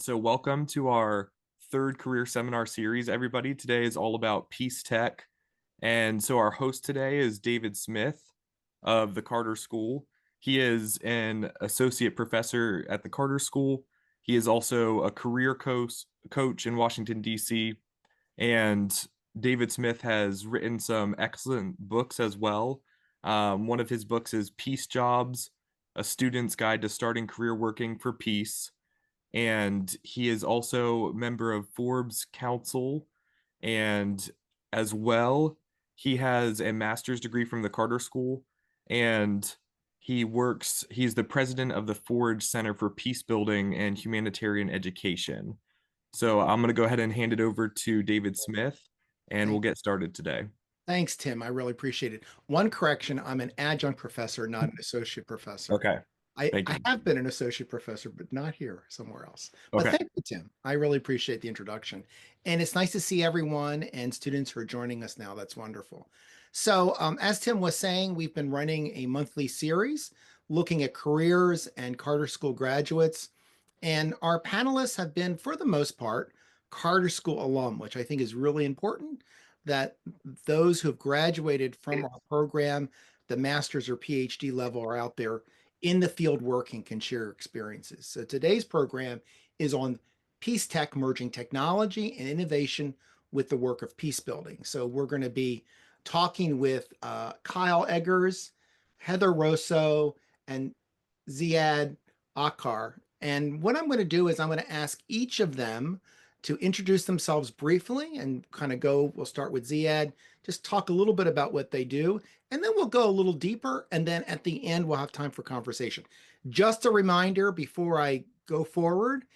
So welcome to our third career seminar series, everybody. Today is all about PeaceTech. And so our host today is David Smith of the Carter School. He is an associate professor at the Carter School. He is also a career coach in Washington, D.C. And David Smith has written some excellent books as well. One of his books is Peace Jobs, A Student's Guide to Starting Career Working for Peace. And he is also a member of Forbes Council. And as well, he has a master's degree from the Carter School. And he's the president of the Forage Center for Peacebuilding and Humanitarian Education. So I'm going to go ahead and hand it over to David Smith, and we'll Thank, get started today. thanks, Tim. I really appreciate it. One correction, I'm an adjunct professor, not an associate professor. Okay. Thank I you. have been an associate professor, but not here, somewhere else. But Okay. thank you, Tim. I really appreciate the introduction. And it's nice to see everyone and students who are joining us now. That's wonderful. So as Tim was saying, we've been running a monthly series looking at careers and Carter School graduates. And our panelists have been, for the most part, Carter School alum, which I think is really important that those who have graduated from our program, the master's or PhD level, are out there in the field working, can share experiences. So today's program is on PeaceTech, merging technology and innovation with the work of peace building. So we're going to be talking with Keil Eggers, Heather Rosso, and Ziad Achkar. And what I'm going to do is I'm going to ask each of them to introduce themselves briefly and kind of we'll start with Ziad, just talk a little bit about what they do, and then we'll go a little deeper. And then at the end, we'll have time for conversation. Just a reminder before I go forward,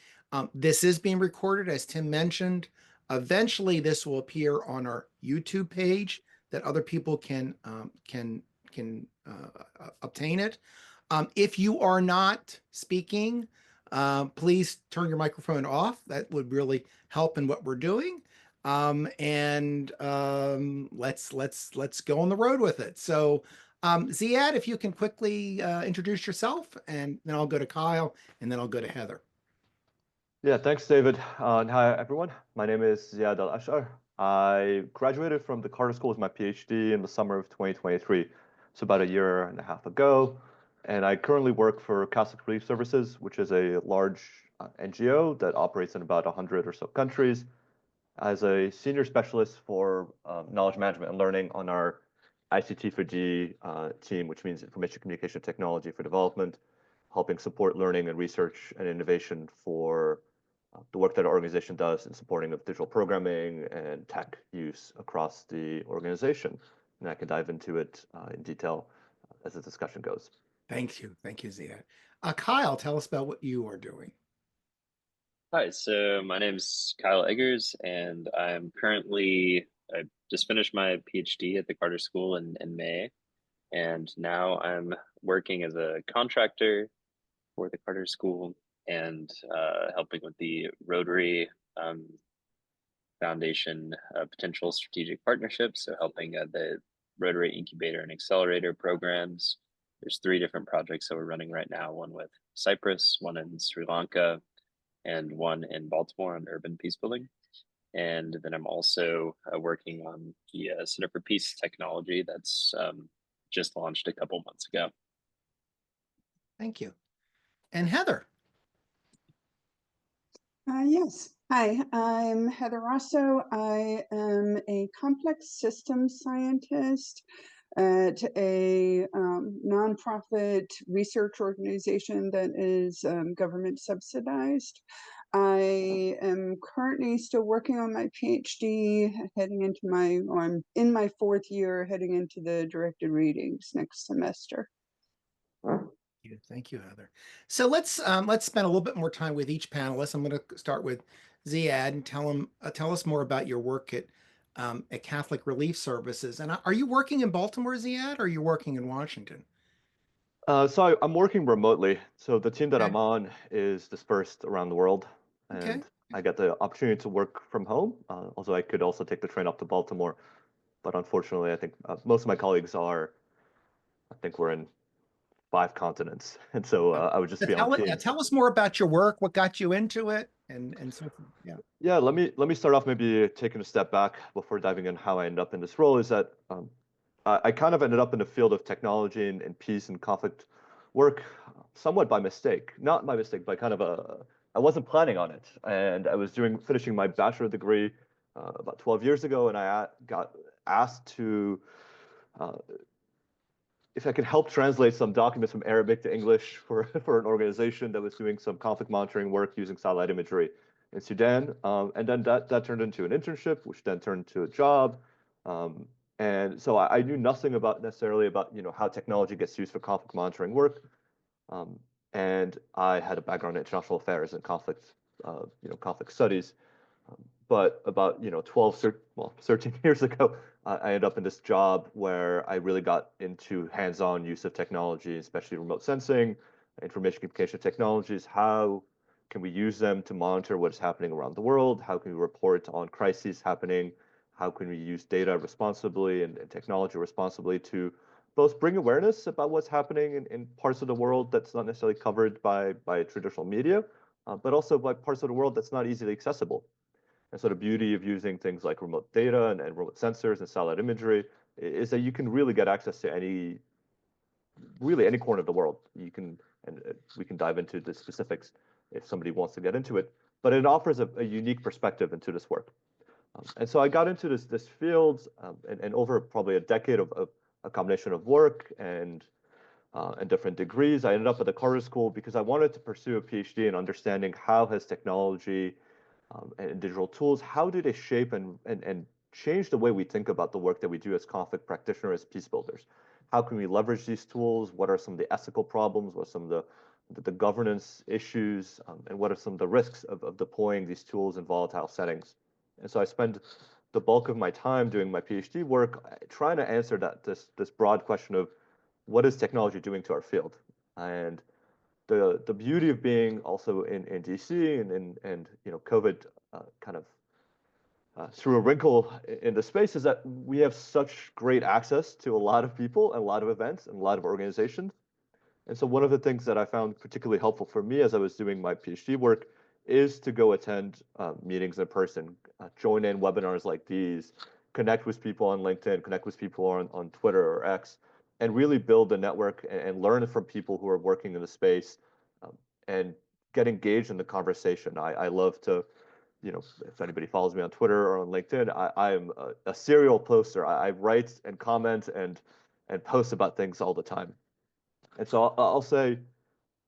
this is being recorded, as Tim mentioned. Eventually, this will appear on our YouTube page that other people can obtain it. If you are not speaking, please turn your microphone off. That would really help in what we're doing. Let's go on the road with it. So, Ziad, if you can quickly introduce yourself, and then I'll go to Keil, and then I'll go to Heather. Yeah, thanks, David. And hi, everyone. My name is Ziad Al Achkar. I graduated from the Carter School with my PhD in the summer of 2023, so about a year and a half ago. And I currently work for Catholic Relief Services, which is a large NGO that operates in about 100 or so countries, as a senior specialist for knowledge management and learning on our ICT for G team, which means Information Communication Technology for Development, helping support learning and research and innovation for the work that our organization does in supporting of digital programming and tech use across the organization. And I can dive into it in detail as the discussion goes. Thank you. Thank you, Ziad. Keil, tell us about what you are doing. Hi, so my name's Keil Eggers, and I just finished my PhD at the Carter School in May, and now I'm working as a contractor for the Carter School and helping with the Rotary Foundation potential strategic partnerships, so helping the Rotary Incubator and Accelerator programs. There's 3 different projects that we're running right now, one with Cyprus, one in Sri Lanka, and one in Baltimore on urban peace building. And then I'm also working on the Center for Peace technology that's just launched a couple months ago. Thank you. And Heather. Yes. Hi, I'm Heather Rosso. I am a complex systems scientist at a nonprofit research organization that is government subsidized. I am currently still working on my PhD, I'm in my 4th year, heading into the directed readings next semester. Thank you, Heather. So let's spend a little bit more time with each panelist. I'm going to start with Ziad and tell us more about your work at Catholic Relief Services. And are you working in Baltimore, Ziad, or are you working in Washington? So I'm working remotely. So the team that Okay. I'm on is dispersed around the world, and Okay. I get the opportunity to work from home. Although I could also take the train up to Baltimore, but unfortunately, I think most of my colleagues are. I think we're in 5 continents, and so I would just be on Teams. Tell us more about your work. What got you into it, and so forth. Yeah. Yeah, let me start off maybe taking a step back before diving in how I ended up in this role. Is that I kind of ended up in the field of technology and peace and conflict work somewhat by mistake. Not by mistake, but kind of I wasn't planning on it. And I was finishing my bachelor degree about 12 years ago, and I got asked to uh, if I could help translate some documents from Arabic to English for, for an organization that was doing some conflict monitoring work using satellite imagery in Sudan. And then that turned into an internship, which then turned into a job. Um, and so I knew nothing necessarily about how technology gets used for conflict monitoring work. Um, and I had a background in international affairs and conflict studies. But about 13 years ago, I ended up in this job where I really got into hands-on use of technology, especially remote sensing, information communication technologies. How can we use them to monitor what is happening around the world? How can we report on crises happening? How can we use data responsibly and technology responsibly to both bring awareness about what's happening in parts of the world that's not necessarily covered by traditional media, but also by parts of the world that's not easily accessible. And so the beauty of using things like remote data and remote sensors and satellite imagery is that you can really get access to really any corner of the world. And we can dive into the specifics if somebody wants to get into it, but it offers a unique perspective into this work. And so I got into this field, and over probably a decade of a combination of work and different degrees, I ended up at the Carter School because I wanted to pursue a PhD in understanding how has technology and digital tools, how do they shape and change the way we think about the work that we do as conflict practitioners, peace builders? How can we leverage these tools? What are some of the ethical problems? What are some of the governance issues? And what are some of the risks of deploying these tools in volatile settings? And so I spend the bulk of my time doing my PhD work trying to answer this broad question of what is technology doing to our field? And the beauty of being also in DC and COVID kind of threw a wrinkle in the space is that we have such great access to a lot of people and a lot of events and a lot of organizations. And so one of the things that I found particularly helpful for me as I was doing my PhD work is to go attend meetings in person, join in webinars like these, connect with people on LinkedIn, connect with people on Twitter or X, and really build a network and learn from people who are working in the space and get engaged in the conversation. I love to, if anybody follows me on Twitter or on LinkedIn, I am a serial poster. I write and comment and post about things all the time. And so I'll say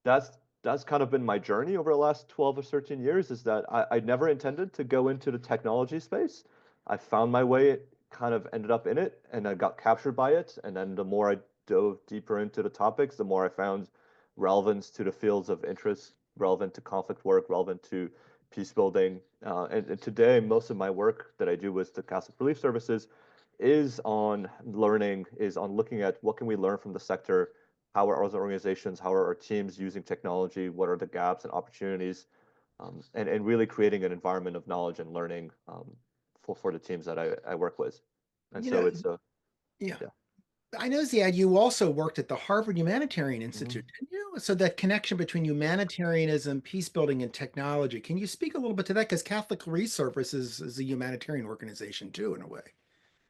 that's kind of been my journey over the last 12 or 13 years, is that I never intended to go into the technology space. I found my way, kind of ended up in it, and I got captured by it. And then the more I dove deeper into the topics, the more I found relevance to the fields of interest, relevant to conflict work, relevant to peace building. And today, most of my work that I do with the Catholic Relief Services is on learning, is on looking at what can we learn from the sector, how are other organizations, how are our teams using technology, what are the gaps and opportunities, and really creating an environment of knowledge and learning for the teams that I work with. And You so know, it's yeah. yeah. I know, Ziad, you also worked at the Harvard Humanitarian Mhm. Institute, didn't you? So that connection between humanitarianism, peace building, and technology. Can you speak a little bit to that? Because Catholic Relief Services is a humanitarian organization too, in a way.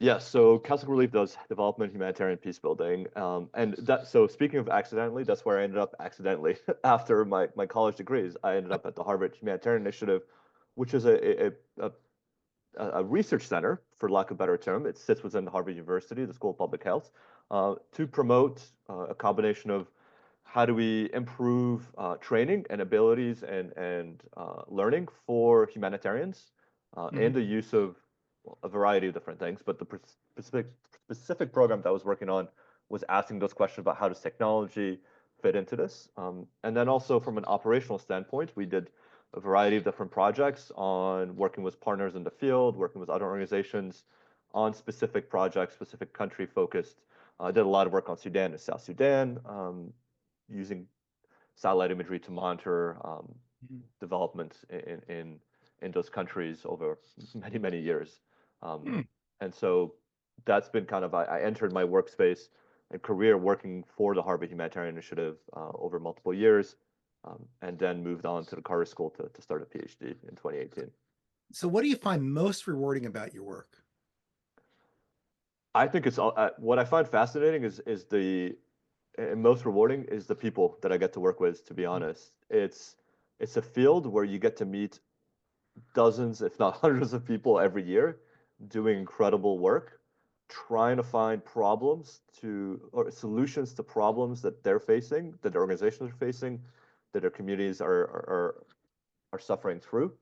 Yes, so Catholic Relief does development, humanitarian, peace building, and that. So speaking of accidentally, that's where I ended up accidentally after my college degrees. I ended up at the Harvard Humanitarian Initiative, which is a research center, for lack of a better term. It sits within Harvard University, the School of Public Health, to promote a combination of how do we improve training and abilities and learning for humanitarians and the use of a variety of different things. But the specific program that I was working on was asking those questions about how does technology fit into this. And then also from an operational standpoint, we did a variety of different projects on working with partners in the field, working with other organizations on specific projects, specific country focused. I did a lot of work on Sudan and South Sudan, using satellite imagery to monitor development in those countries over many years. Mm. And so that's been kind of, I entered my workspace and career working for the Harvard Humanitarian Initiative over multiple years. and then moved on to the Carter School to start a PhD in 2018. So what do you find most rewarding about your work? I think it's all, what I find fascinating is the and most rewarding is the people that I get to work with, to be honest. It's a field where you get to meet dozens, if not hundreds of people every year doing incredible work, trying to find problems or solutions to problems that they're facing, that their organizations are facing, that their communities are suffering through.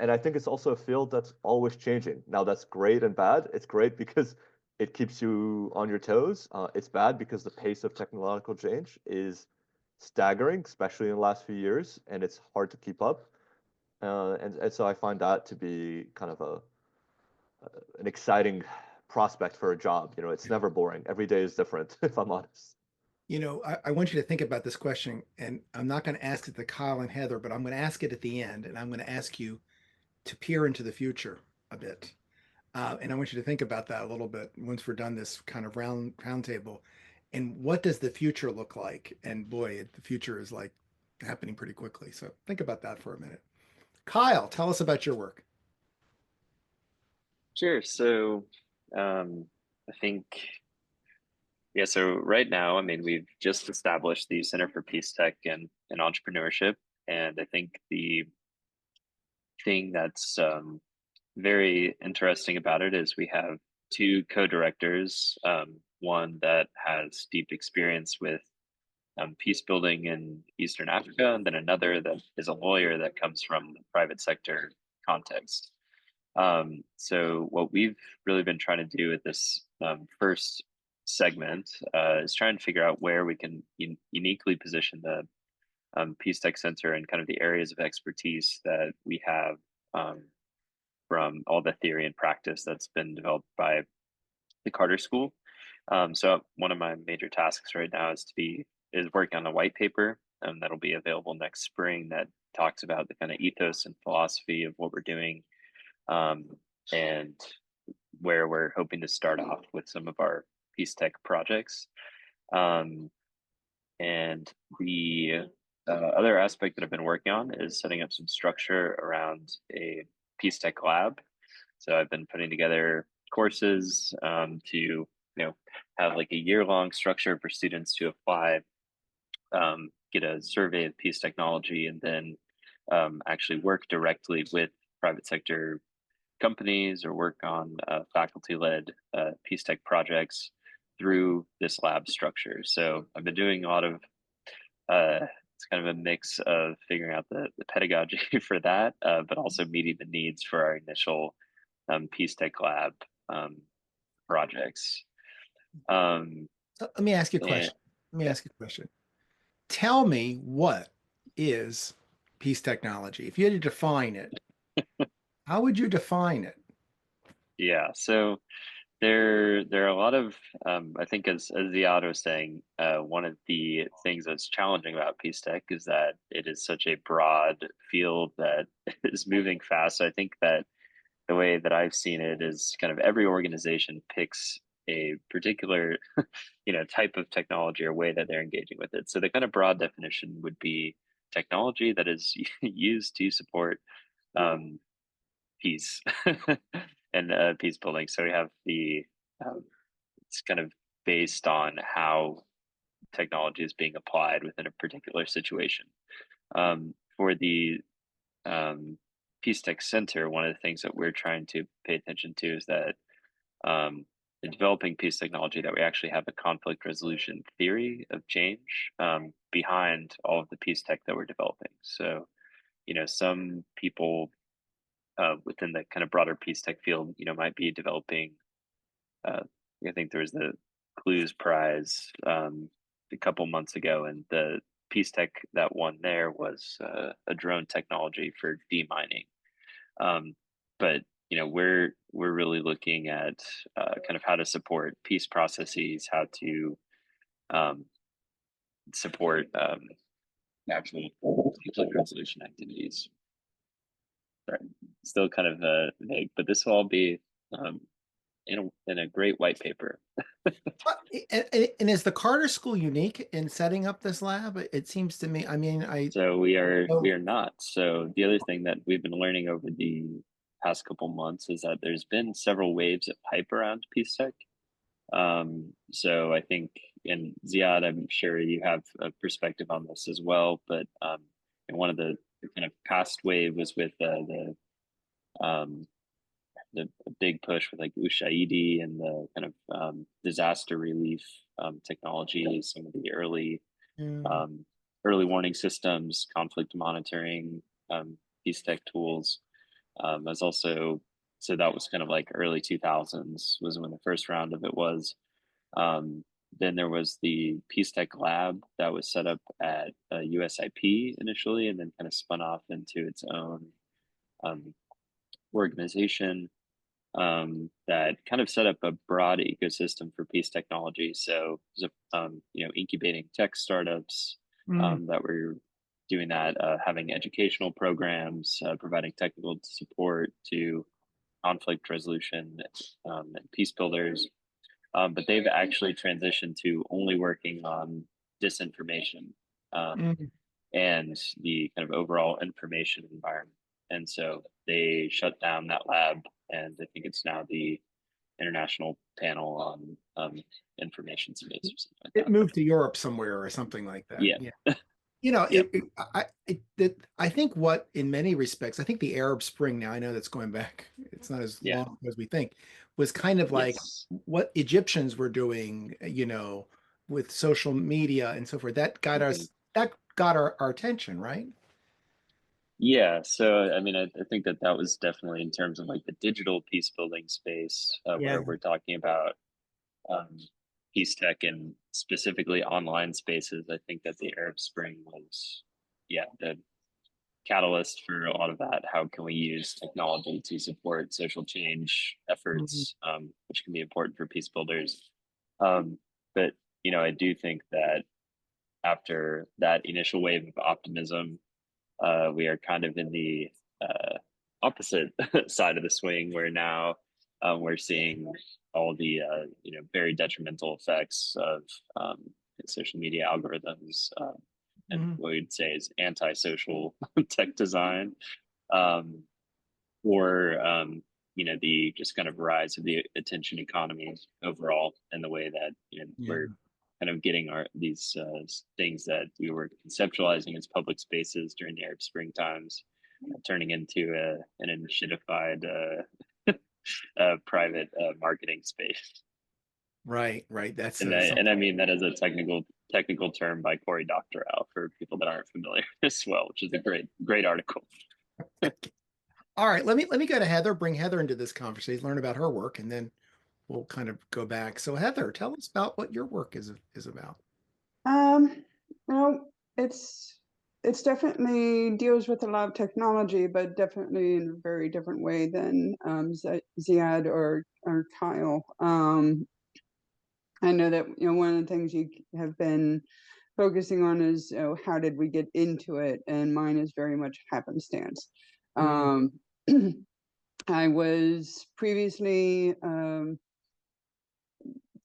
And I think it's also a field that's always changing. Now, that's great and bad. It's great because it keeps you on your toes. It's bad because the pace of technological change is staggering, especially in the last few years, and it's hard to keep up. And so I find that to be kind of an exciting prospect for a job. You know, it's never boring. Every day is different, if I'm honest. You know, I want you to think about this question, and I'm not going to ask it to Keil and Heather, but I'm going to ask it at the end, and I'm going to ask you to peer into the future a bit. And I want you to think about that a little bit once we're done this kind of round table. And what does the future look like? And boy, the future is like happening pretty quickly. So think about that for a minute. Keil, tell us about your work. Sure. So I think, yeah, so right now, I mean, we've just established the Center for PeaceTech and Entrepreneurship. And I think the thing that's very interesting about it is we have two co-directors, one that has deep experience with peace building in Eastern Africa, and then another that is a lawyer that comes from the private sector context. So what we've really been trying to do with this first segment is trying to figure out where we can uniquely position the PeaceTech Center and kind of the areas of expertise that we have from all the theory and practice that's been developed by the Carter School. So one of my major tasks right now is working on a white paper that'll be available next spring that talks about the kind of ethos and philosophy of what we're doing, and where we're hoping to start off with some of our PeaceTech projects. And the other aspect that I've been working on is setting up some structure around a PeaceTech lab. So I've been putting together courses to have like a year-long structure for students to apply, get a survey of peace technology, and then actually work directly with private sector companies or work on faculty-led PeaceTech projects through this lab structure. So I've been doing a lot of it's kind of a mix of figuring out the pedagogy for that, but also meeting the needs for our initial PeaceTech lab projects. Let me ask you a question. Let me ask you a question. Tell me, what is peace technology? If you had to define it, how would you define it? Yeah, so there are a lot of I think as Ziad was saying, one of the things that's challenging about PeaceTech is that it is such a broad field that is moving fast. So I think that the way that I've seen it is kind of every organization picks a particular type of technology or way that they're engaging with it. So the kind of broad definition would be technology that is used to support peace and peace building. So we have it's kind of based on how technology is being applied within a particular situation. For the PeaceTech Center, one of the things that we're trying to pay attention to is that in developing peace technology, that we actually have a conflict resolution theory of change behind all of the peace tech that we're developing. So, some people within the kind of broader peace tech field, might be developing. I think there was the Clues Prize a couple months ago, and the peace tech that won there was a drone technology for demining. But we're really looking at kind of how to support peace processes, how to support actual conflict resolution activities. Right. Still kind of vague, but this will all be in a great white paper. And is the Carter School unique in setting up this lab? It seems to me, I mean, So we oh, are not. So the other thing that we've been learning over the past couple months is that there's been several waves of hype around PeaceTech. So I think, and Ziad, I'm sure you have a perspective on this as well, but and one of the kind of past wave was with um, the big push with like Ushaidi and the kind of disaster relief technology, some of the mm, um, early warning systems, conflict monitoring, peace tech tools. As also, so that was kind of like early 2000s was when the first round of it was. Um, then there was the PeaceTech lab that was set up at USIP initially, and then kind of spun off into its own um, organization that kind of set up a broad ecosystem for peace technology. So, you know, incubating tech startups mm, that were doing that, having educational programs, providing technical support to conflict resolution and peace builders. But they've actually transitioned to only working on disinformation mm. and the kind of overall information environment. And so they shut down that lab, and I think it's now the International Panel on Information Space or something like It that. moved to Europe somewhere or something like that. Yeah, Yeah. You know, yeah, I think what in many respects, I think the Arab Spring now, I know that's going back, it's not as yeah, long as we think, was kind of like yes, what Egyptians were doing, you know, with social media and so forth. That got hmm, us, that got our attention, right? yeah. So I mean, I think that that was definitely in terms of like the digital peace building space Yeah. where we're talking about um, peace tech and specifically online spaces. I think that the Arab Spring was, yeah, the catalyst for a lot of that. How can we use technology to support social change Mhm. efforts, which can be important for peace builders? Um, but you know, I do think that after that initial wave of optimism, we are kind of in the opposite side of the swing, where now we're seeing all the you know, very detrimental effects of social media algorithms and Mhm. what we'd say is antisocial tech design, um, or you know, the just kind of rise of the attention economy overall, and the way that, you know, Yeah. we're kind of getting our these things that we were conceptualizing as public spaces during the Arab Spring times, turning into an initiatified private marketing space. Right, right. That's And something. I mean that as a technical term by Doctoral for people that aren't familiar as well, which is a great article. All right, let me go to Heather, bring Heather into this conversation, learn about her work, and then we'll kind of go back. So Heather, tell us about what your work is about. Um, well, it's definitely deals with a lot of technology, but definitely in a very different way than Ziad or Kyle. I know that, you know, one of the things you have been focusing on is, you know, how did we get into it, and mine is very much happenstance. Mm, Um, I was previously, you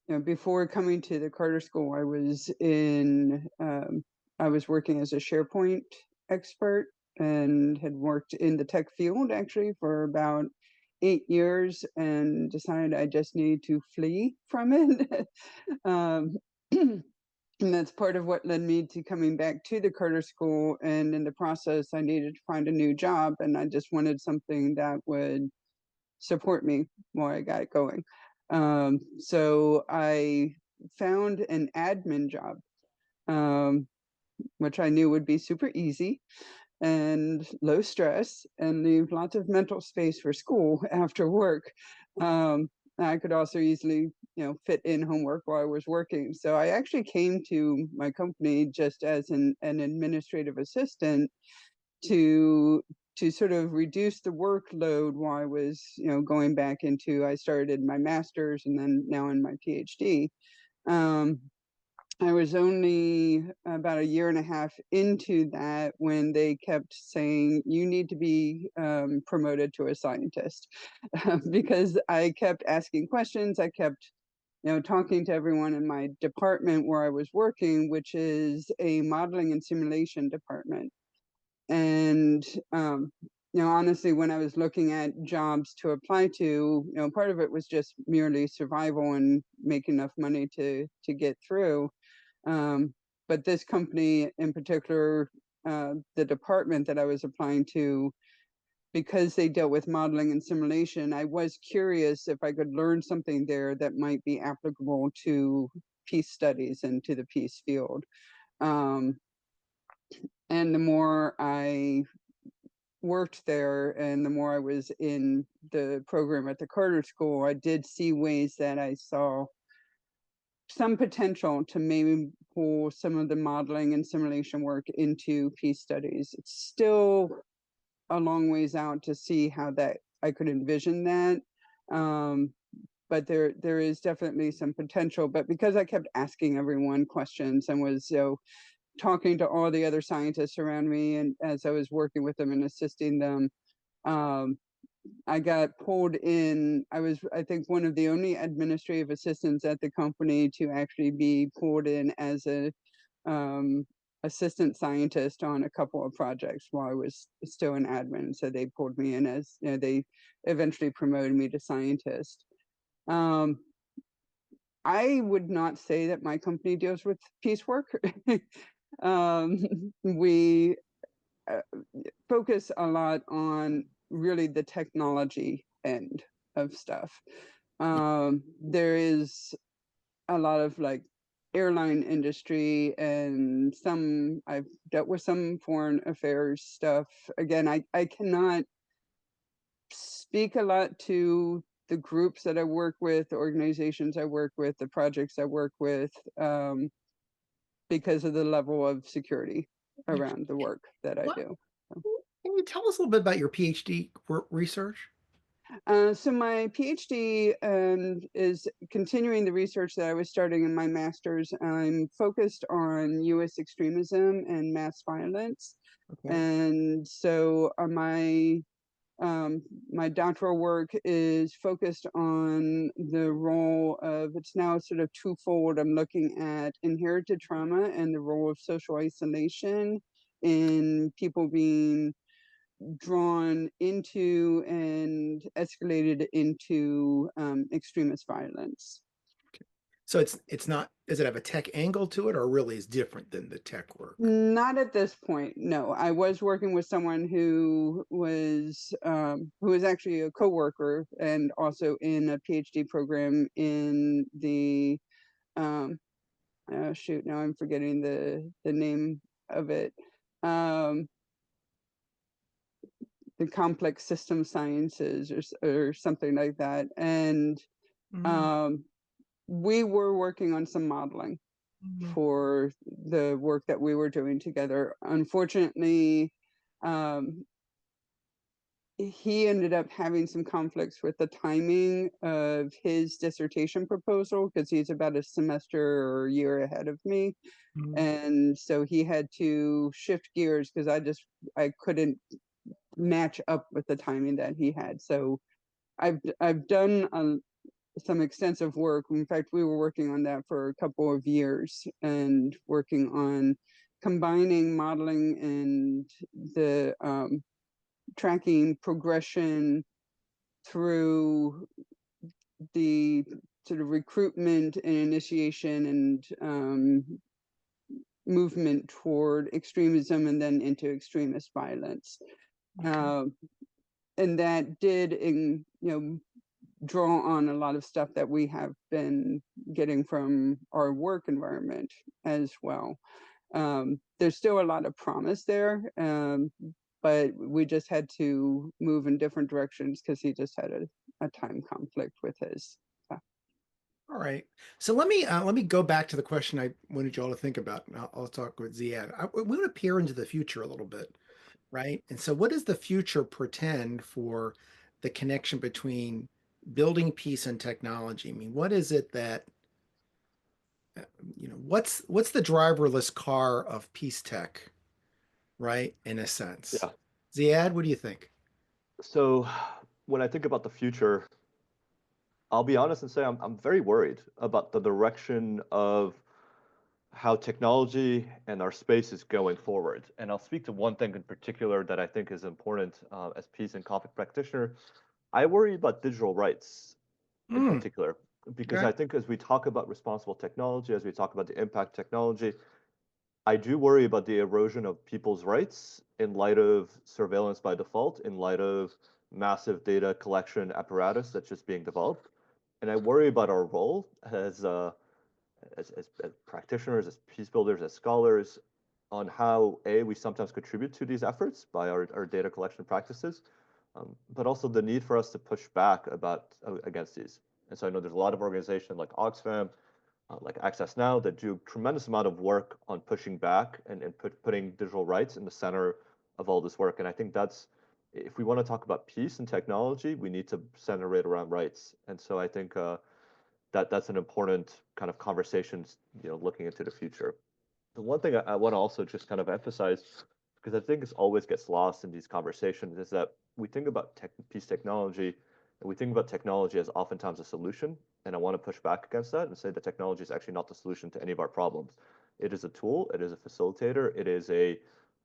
know, before coming to the Carter School, I was working as a SharePoint expert and had worked in the tech field actually for about 8 years, and decided I just needed to flee from it. um, and that's part of what led me to coming back to the Carter School. And in the process, I needed to find a new job, and I just wanted something that would support me while I got going. So I found an admin job, um, which I knew would be super easy and low stress and leave lots of mental space for school after work. I could also easily, you know, fit in homework while I was working. So I actually came to my company just as an administrative assistant to sort of reduce the workload while I was, you know, going back into, I started my master's and then now in my PhD. Um, I was only about a year and a half into that when they kept saying, you need to be promoted to a scientist, because I kept asking questions. I kept talking to everyone in my department where I was working, which is a modeling and simulation department. And, honestly, when I was looking at jobs to apply to, part of it was just merely survival and make enough money to get through. But this company in particular, the department that I was applying to, because they dealt with modeling and simulation, I was curious if I could learn something there that might be applicable to peace studies and to the peace field. And the more I worked there and the more I was in the program at the Carter School, I did see ways that I saw some potential to maybe pull some of the modeling and simulation work into peace studies. It's still a long ways out to see how that I could envision that. But there is definitely some potential. But because I kept asking everyone questions and was talking to all the other scientists around me, and as I was working with them and assisting them, I got pulled in. I was, I think, one of the only administrative assistants at the company to actually be pulled in as a assistant scientist on a couple of projects while I was still an admin. So they pulled me in as, they eventually promoted me to scientist. I would not say that my company deals with peace work. We focus a lot on really the technology end of stuff. There is a lot of like airline industry and I've dealt with some foreign affairs stuff. Again, I cannot speak a lot to the groups that I work with, the organizations I work with, the projects I work with, because of the level of security around the work that I do. Can you tell us a little bit about your PhD research? So my PhD is continuing the research that I was starting in my master's. I'm focused on U.S. extremism and mass violence. Okay. And so my doctoral work is focused on the role of, it's now sort of twofold. I'm looking at inherited trauma and the role of social isolation in people being drawn into and escalated into extremist violence. Okay. So it's not, does it have a tech angle to it, or really is different than the tech work? Not at this point, no. I was working with someone who was actually a coworker and also in a PhD program in the shoot, now I'm forgetting the name of it. The complex system sciences or something like that. And we were working on some modeling for the work that we were doing together. Unfortunately, he ended up having some conflicts with the timing of his dissertation proposal because he's about a semester or a year ahead of me. And so he had to shift gears because I couldn't match up with the timing that he had. So I've done some extensive work. In fact, we were working on that for a couple of years and working on combining modeling and the tracking progression through the sort of recruitment and initiation and movement toward extremism and then into extremist violence. Okay. And that did, draw on a lot of stuff that we have been getting from our work environment as well. There's still a lot of promise there, but we just had to move in different directions because he just had a time conflict with his. All right. So let me go back to the question I wanted you all to think about. I'll talk with Ziad. We want to peer into the future a little bit, right? And so what does the future portend for the connection between building peace and technology? I mean, what is it that, what's the driverless car of peace tech, right? In a sense. Yeah. Ziad, what do you think? So when I think about the future, I'll be honest and say I'm very worried about the direction of how technology and our space is going forward. And I'll speak to one thing in particular that I think is important as peace and conflict practitioner. I worry about digital rights in Mm, particular, because okay. I think as we talk about responsible technology, as we talk about the impact of technology, I do worry about the erosion of people's rights in light of surveillance by default, in light of massive data collection apparatus that's just being developed. And I worry about our role as practitioners, as peace builders, as scholars, on how we sometimes contribute to these efforts by our data collection practices, but also the need for us to push back against these. And so I know there's a lot of organizations like Oxfam, like Access Now, that do a tremendous amount of work on pushing back and putting digital rights in the center of all this work. And I think that's, if we want to talk about peace and technology, we need to center it around rights. And so I think that's an important kind of conversation, looking into the future. The one thing I want to also just kind of emphasize, because I think this always gets lost in these conversations, is that we think about peace technology, and we think about technology as oftentimes a solution. And I want to push back against that and say that technology is actually not the solution to any of our problems. It is a tool, it is a facilitator, it is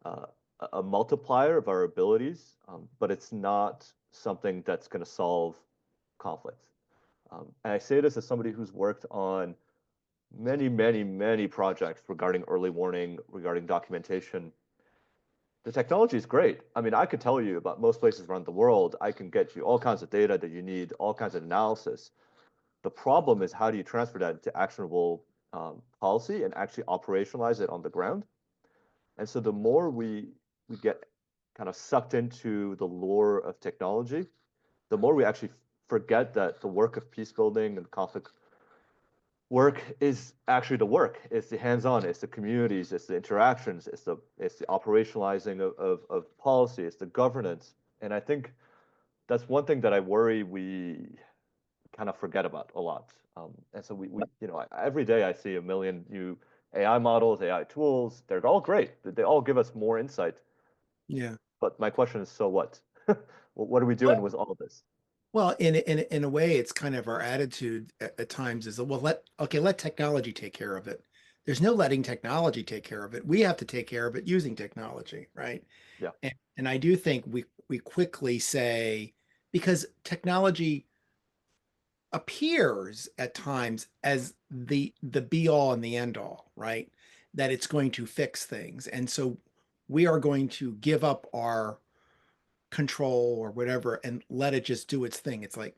uh, a multiplier of our abilities, but it's not something that's going to solve conflict. And I say this as somebody who's worked on many, many, many projects regarding early warning, regarding documentation. The technology is great. I mean, I could tell you about most places around the world. I can get you all kinds of data that you need, all kinds of analysis. The problem is, how do you transfer that into actionable policy and actually operationalize it on the ground? And so the more we get kind of sucked into the lure of technology, the more we actually forget that the work of peace building and conflict work is actually the work. It's the hands-on, it's the communities, it's the interactions, it's the operationalizing of policy, it's the governance. And I think that's one thing that I worry we kind of forget about a lot. And so every day I see a million new AI models, AI tools. They're all great. They all give us more insight. Yeah. But my question is, so what? What are we doing with all of this? Well, in a way, it's kind of our attitude at times is, well, let technology take care of it. There's no letting technology take care of it. We have to take care of it using technology, right? Yeah, And I do think we quickly say, because technology appears at times as the be all and the end all, right? That it's going to fix things. And so we are going to give up our control or whatever and let it just do its thing. It's like,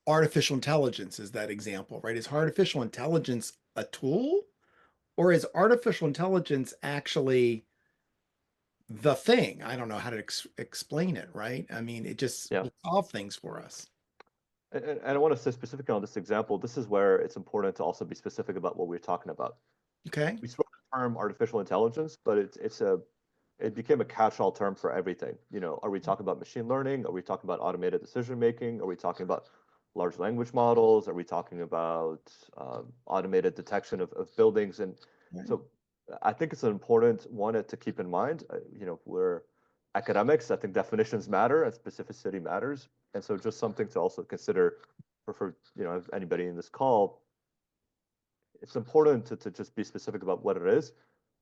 artificial intelligence is that example, right? Is artificial intelligence a tool, or is artificial intelligence actually the thing? I don't know how to explain it, right? I mean, it just yeah. will solve things for us. And I want to say specifically on this example, this is where it's important to also be specific about what we're talking about. Okay. We spoke the term artificial intelligence, but it became a catch-all term for everything. Are we talking about machine learning? Are we talking about automated decision making? Are we talking about large language models? Are we talking about automated detection of buildings? And Right. so I think it's an important one to keep in mind. We're academics. I think definitions matter and specificity matters. And so just something to also consider for anybody in this call. It's important to just be specific about what it is,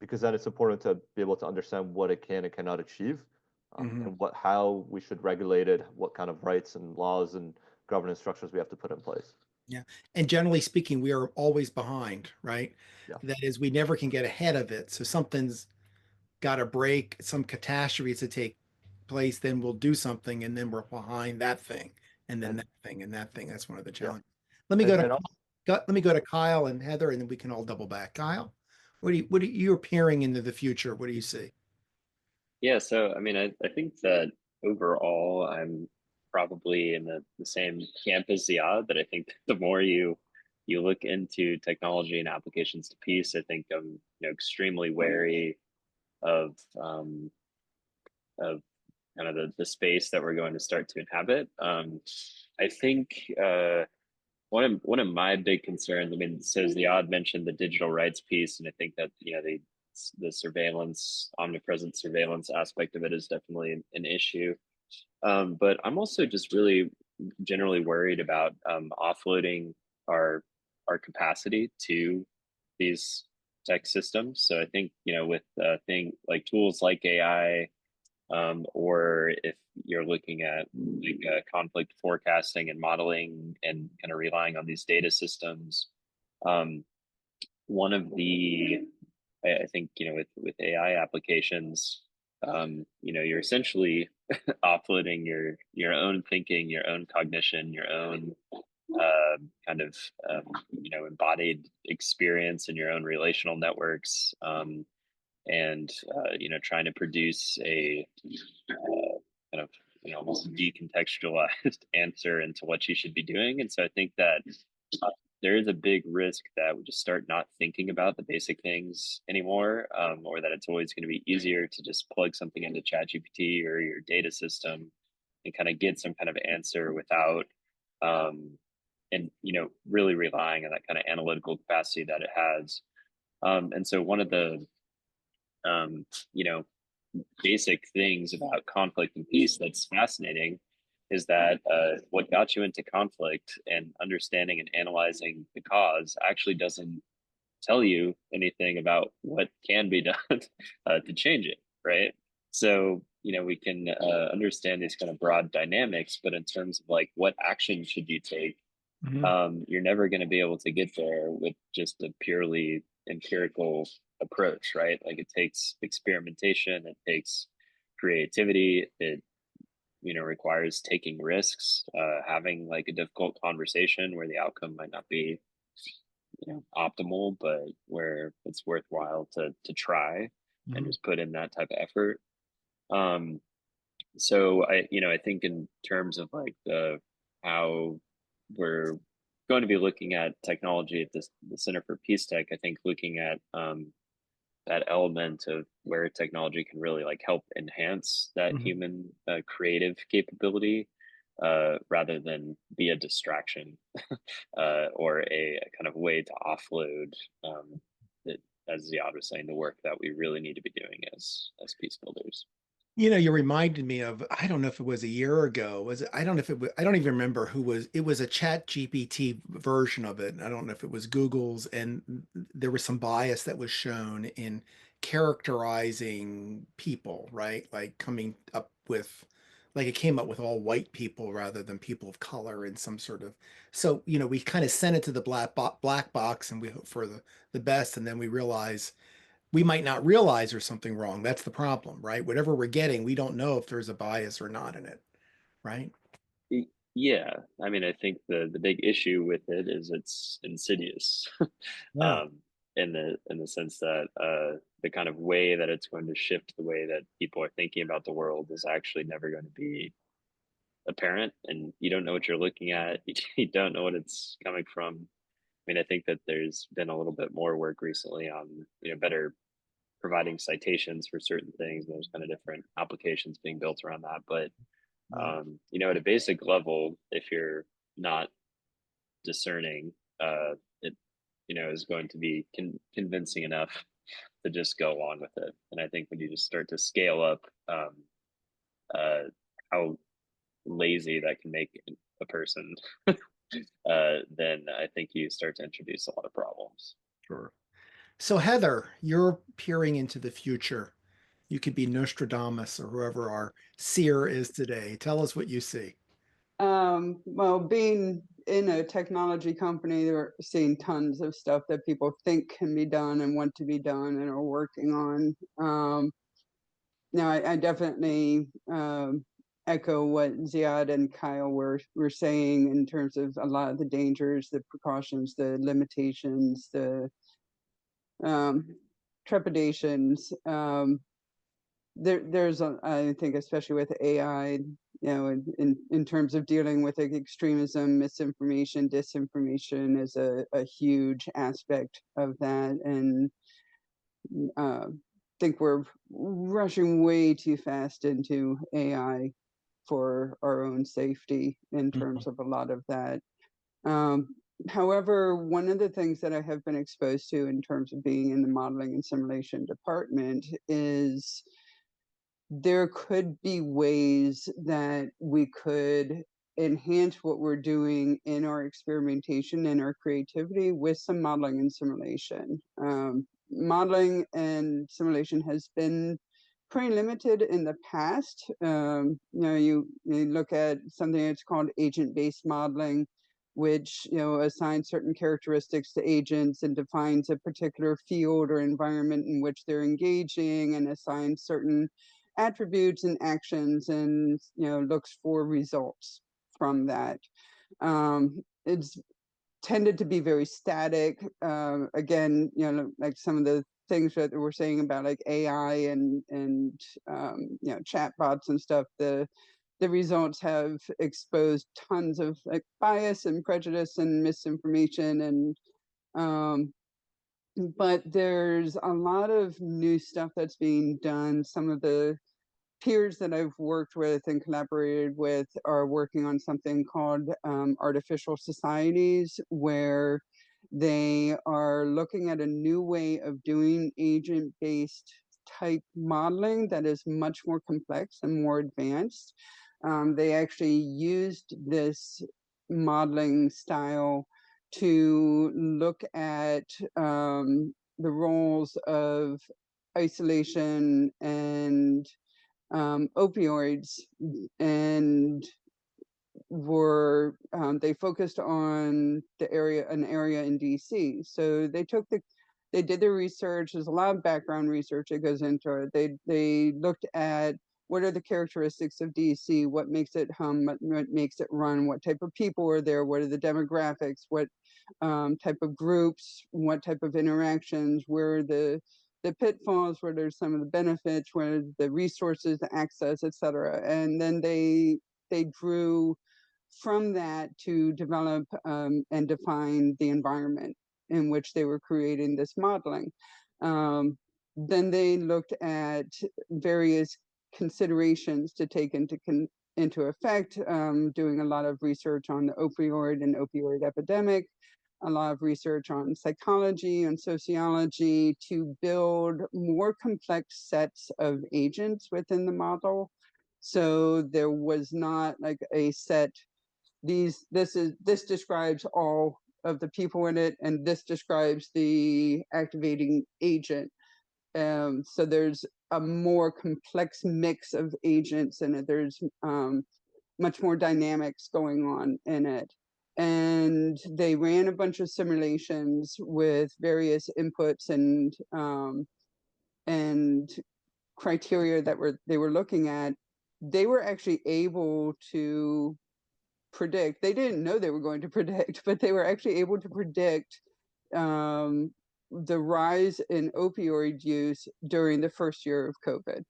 because then it's important to be able to understand what it can and cannot achieve, Mhm. and how we should regulate it, what kind of rights and laws and governance structures we have to put in place. Yeah. And generally speaking, we are always behind, right? Yeah. That is, we never can get ahead of it. So something's got to break, some catastrophe to take place, then we'll do something, and then we're behind that thing, and then And that thing, and that thing. That's one of the yeah. challenges. Let me go to And also, let me go to Keil and Heather, and then we can all double back. Keil, what are you peering into the future? What do you see? Yeah, so I mean, I think that overall, I'm probably in the same camp as Ziad, that I think the more you look into technology and applications to peace, I think I'm extremely wary of of kind of the space that we're going to start to inhabit. I think one of my big concerns, I mean, so Ziad mentioned the digital rights piece, and I think that the surveillance, omnipresent surveillance aspect of it is definitely an issue. But I'm also just really generally worried about offloading our capacity to these tech systems. So I think, with like tools like AI, or if you're looking at like conflict forecasting and modeling and kind of relying on these data systems, one of the I think with AI applications, you're essentially offloading your own thinking, your own cognition, your own kind of embodied experience in your own relational networks, and trying to produce a kind of almost decontextualized answer into what you should be doing. And so I think that there is a big risk that we just start not thinking about the basic things anymore, or that it's always going to be easier to just plug something into ChatGPT or your data system and kind of get some kind of answer without, and really relying on that kind of analytical capacity that it has. And so one of the basic things about conflict and peace that's fascinating is that what got you into conflict and understanding and analyzing the cause actually doesn't tell you anything about what can be done to change it, right? So, we can understand these kind of broad dynamics, but in terms of like what action should you take, you're never going to be able to get there with just a purely empirical approach, right? Like it takes experimentation, it takes creativity, it requires taking risks, having like a difficult conversation where the outcome might not be optimal, but where it's worthwhile to try and just put in that type of effort. So I think in terms of like how we're going to be looking at technology at the Center for PeaceTech, I think looking at that element of where technology can really like help enhance that human creative capability, rather than be a distraction, or a kind of way to offload, as Ziad was saying, the work that we really need to be doing as peace builders. You reminded me of, I don't know if it was a year ago, I don't know if it was, I don't even remember who was, it was a Chat GPT version of it. I don't know if it was Google's, and there was some bias that was shown in characterizing people, right? Like coming up with, like it came up with all white people rather than people of color in some sort of, so, we kind of sent it to the black box and we hope for the best. And then we realize we might not realize there's something wrong. That's the problem, right? Whatever we're getting, we don't know if there's a bias or not in it, right? Yeah, I mean, I think the big issue with it is it's insidious, Yeah. in the sense that the kind of way that it's going to shift the way that people are thinking about the world is actually never going to be apparent, and you don't know what you're looking at. You don't know what it's coming from. I mean, I think that there's been a little bit more work recently on better providing citations for certain things. There's kind of different applications being built around that, but at a basic level, if you're not discerning, it is going to be convincing enough to just go along with it. And I think when you just start to scale up, how lazy that can make a person, then I think you start to introduce a lot of problems. Sure. So Heather, you're peering into the future. You could be Nostradamus or whoever our seer is today. Tell us what you see. Well, being in a technology company, they're seeing tons of stuff that people think can be done and want to be done and are working on. Now, I definitely echo what Ziad and Keil were saying in terms of a lot of the dangers, the precautions, the limitations, the trepidations. There's I think, especially with AI, in terms of dealing with extremism, misinformation, disinformation is a huge aspect of that. And think we're rushing way too fast into AI for our own safety in terms of a lot of that. However, one of the things that I have been exposed to in terms of being in the modeling and simulation department is there could be ways that we could enhance what we're doing in our experimentation and our creativity with some modeling and simulation. Modeling and simulation has been pretty limited in the past. You look at something that's called agent-based modeling, which assigns certain characteristics to agents and defines a particular field or environment in which they're engaging, and assigns certain attributes and actions, and looks for results from that. It's tended to be very static. Again, like some of the things that we're saying about like AI and chatbots and stuff, the results have exposed tons of like bias and prejudice and misinformation, and but there's a lot of new stuff that's being done. Some of the peers that I've worked with and collaborated with are working on something called artificial societies, where they are looking at a new way of doing agent-based type modeling that is much more complex and more advanced. They actually used this modeling style to look at the roles of isolation and opioids, and were they focused on an area in DC. So they did their research. There's a lot of background research that goes into it. They looked at what are the characteristics of DC, what makes it hum, what makes it run, what type of people are there, what are the demographics, what type of groups, what type of interactions, where are the pitfalls, where there's some of the benefits, where the resources, the access, etc. And then they drew from that to develop and define the environment in which they were creating this modeling. Then they looked at various considerations to take into effect, doing a lot of research on the opioid and opioid epidemic, a lot of research on psychology and sociology to build more complex sets of agents within the model. So there was not like a set, this describes all of the people in it, and this describes the activating agent. So there's a more complex mix of agents in it. There's much more dynamics going on in it. And they ran a bunch of simulations with various inputs and criteria that they were looking at. They were actually able to predict. They didn't know they were going to predict, but they were actually able to predict the rise in opioid use during the first year of COVID,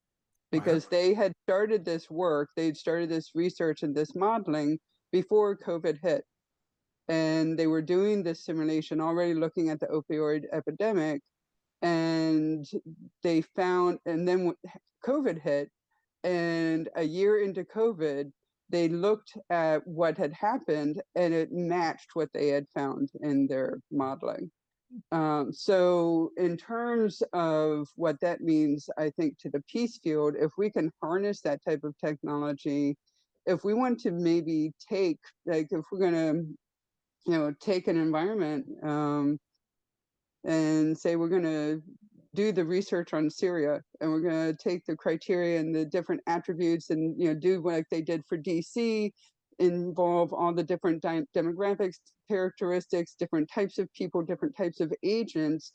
because they had started this work, they'd started this research and this modeling before COVID hit. And they were doing this simulation already looking at the opioid epidemic, and they found, and then COVID hit, and a year into COVID, they looked at what had happened and it matched what they had found in their modeling. So in terms of what that means, I think to the peace field, if we can harness that type of technology, if we want to maybe take, like if we're going to, take an environment and say we're going to do the research on Syria, and we're going to take the criteria and the different attributes and do like they did for DC, involve all the different demographics, characteristics, different types of people, different types of agents.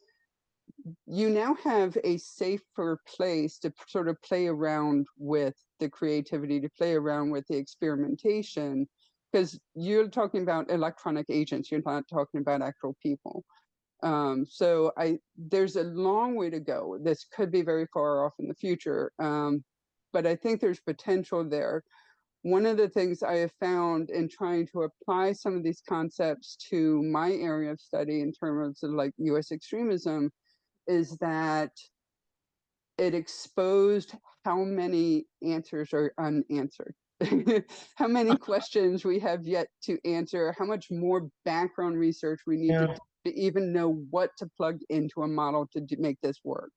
You now have a safer place to sort of play around with the creativity, to play around with the experimentation, because you're talking about electronic agents, you're not talking about actual people. So there's a long way to go. This could be very far off in the future, but I think there's potential there. One of the things I have found in trying to apply some of these concepts to my area of study in terms of like US extremism is that it exposed how many answers are unanswered. How many questions we have yet to answer, how much more background research we need to do to even know what to plug into a model to make this work.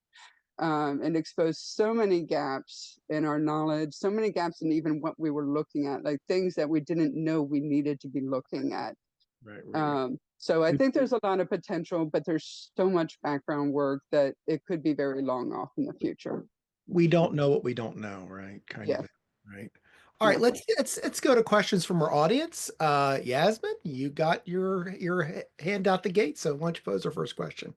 and exposed so many gaps in our knowledge, so many gaps in even what we were looking at, like things that we didn't know we needed to be looking at. Right. So I think there's a lot of potential, but there's so much background work that it could be very long off in the future. We don't know what we don't know, right? Kind Yeah. of, right? All right, Yeah. let's go to questions from our audience. Yasmin, you got your hand out the gate, so why don't you pose our first question?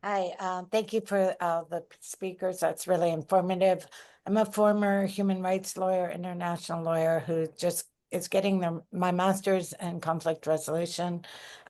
Hi, thank you for the speakers. That's really informative. I'm a former human rights lawyer, international lawyer who just is getting my master's in conflict resolution.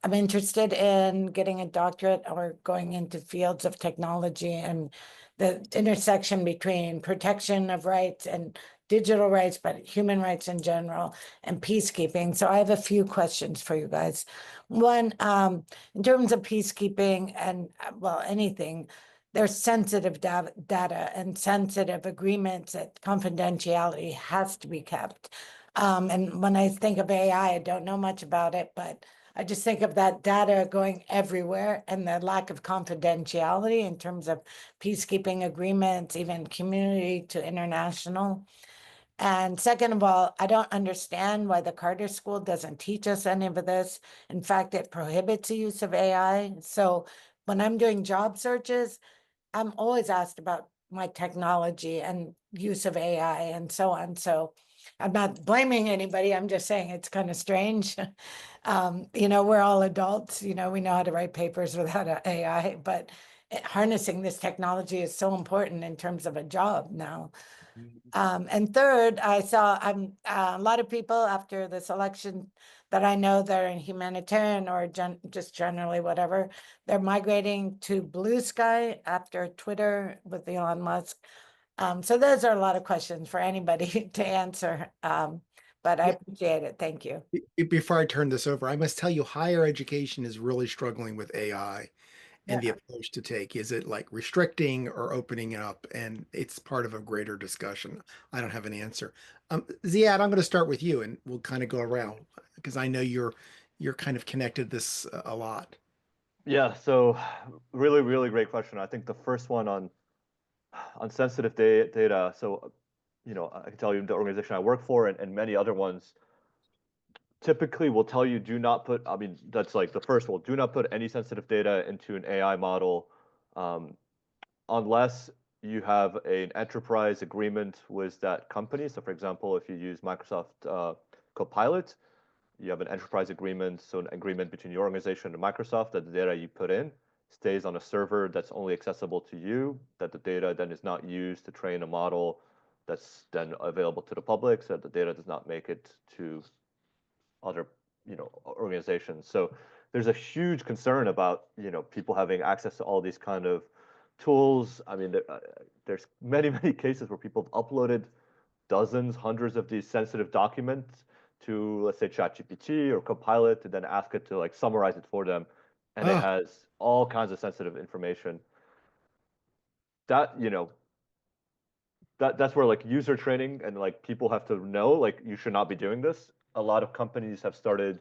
I'm interested in getting a doctorate or going into fields of technology and the intersection between protection of rights and digital rights, but human rights in general, and peacekeeping. So I have a few questions for you guys. One, in terms of peacekeeping and, well, anything, there's sensitive data and sensitive agreements that confidentiality has to be kept. And when I think of AI, I don't know much about it, but I just think of that data going everywhere and the lack of confidentiality in terms of peacekeeping agreements, even community to international. And second of all, I don't understand why the Carter School doesn't teach us any of this. In fact, it prohibits the use of AI. So when I'm doing job searches, I'm always asked about my technology and use of AI and so on. So I'm not blaming anybody. I'm just saying it's kind of strange. We're all adults, we know how to write papers without AI, but harnessing this technology is so important in terms of a job now. And third, I saw a lot of people after this election that I know that are in humanitarian or just generally whatever, they're migrating to blue sky after Twitter with Elon Musk. So those are a lot of questions for anybody to answer. But I appreciate it. Thank you. Before I turn this over, I must tell you, higher education is really struggling with AI and the Yeah. approach to take. Is it like restricting or opening it up? And it's part of a greater discussion. I don't have an answer. Ziad, I'm going to start with you, and we'll kind of go around because I know you're kind of connected this a lot. Yeah, so really, really great question. I think the first one on sensitive data. So, I can tell you the organization I work for and many other ones typically will tell you do not put, I mean, that's like the first rule, do not put any sensitive data into an AI model um, unless you have an enterprise agreement with that company. So for example, if you use Microsoft Copilot, you have an enterprise agreement, so an agreement between your organization and Microsoft that the data you put in stays on a server that's only accessible to you, that the data then is not used to train a model that's then available to the public, so that the data does not make it to other organizations. So there's a huge concern about people having access to all these kind of tools. I mean, there's many many cases where people have uploaded dozens, hundreds of these sensitive documents to, let's say, ChatGPT or Copilot, and then ask it to like summarize it for them, and it Oh, has all kinds of sensitive information. That that's where like user training and like people have to know like you should not be doing this. A lot of companies have started,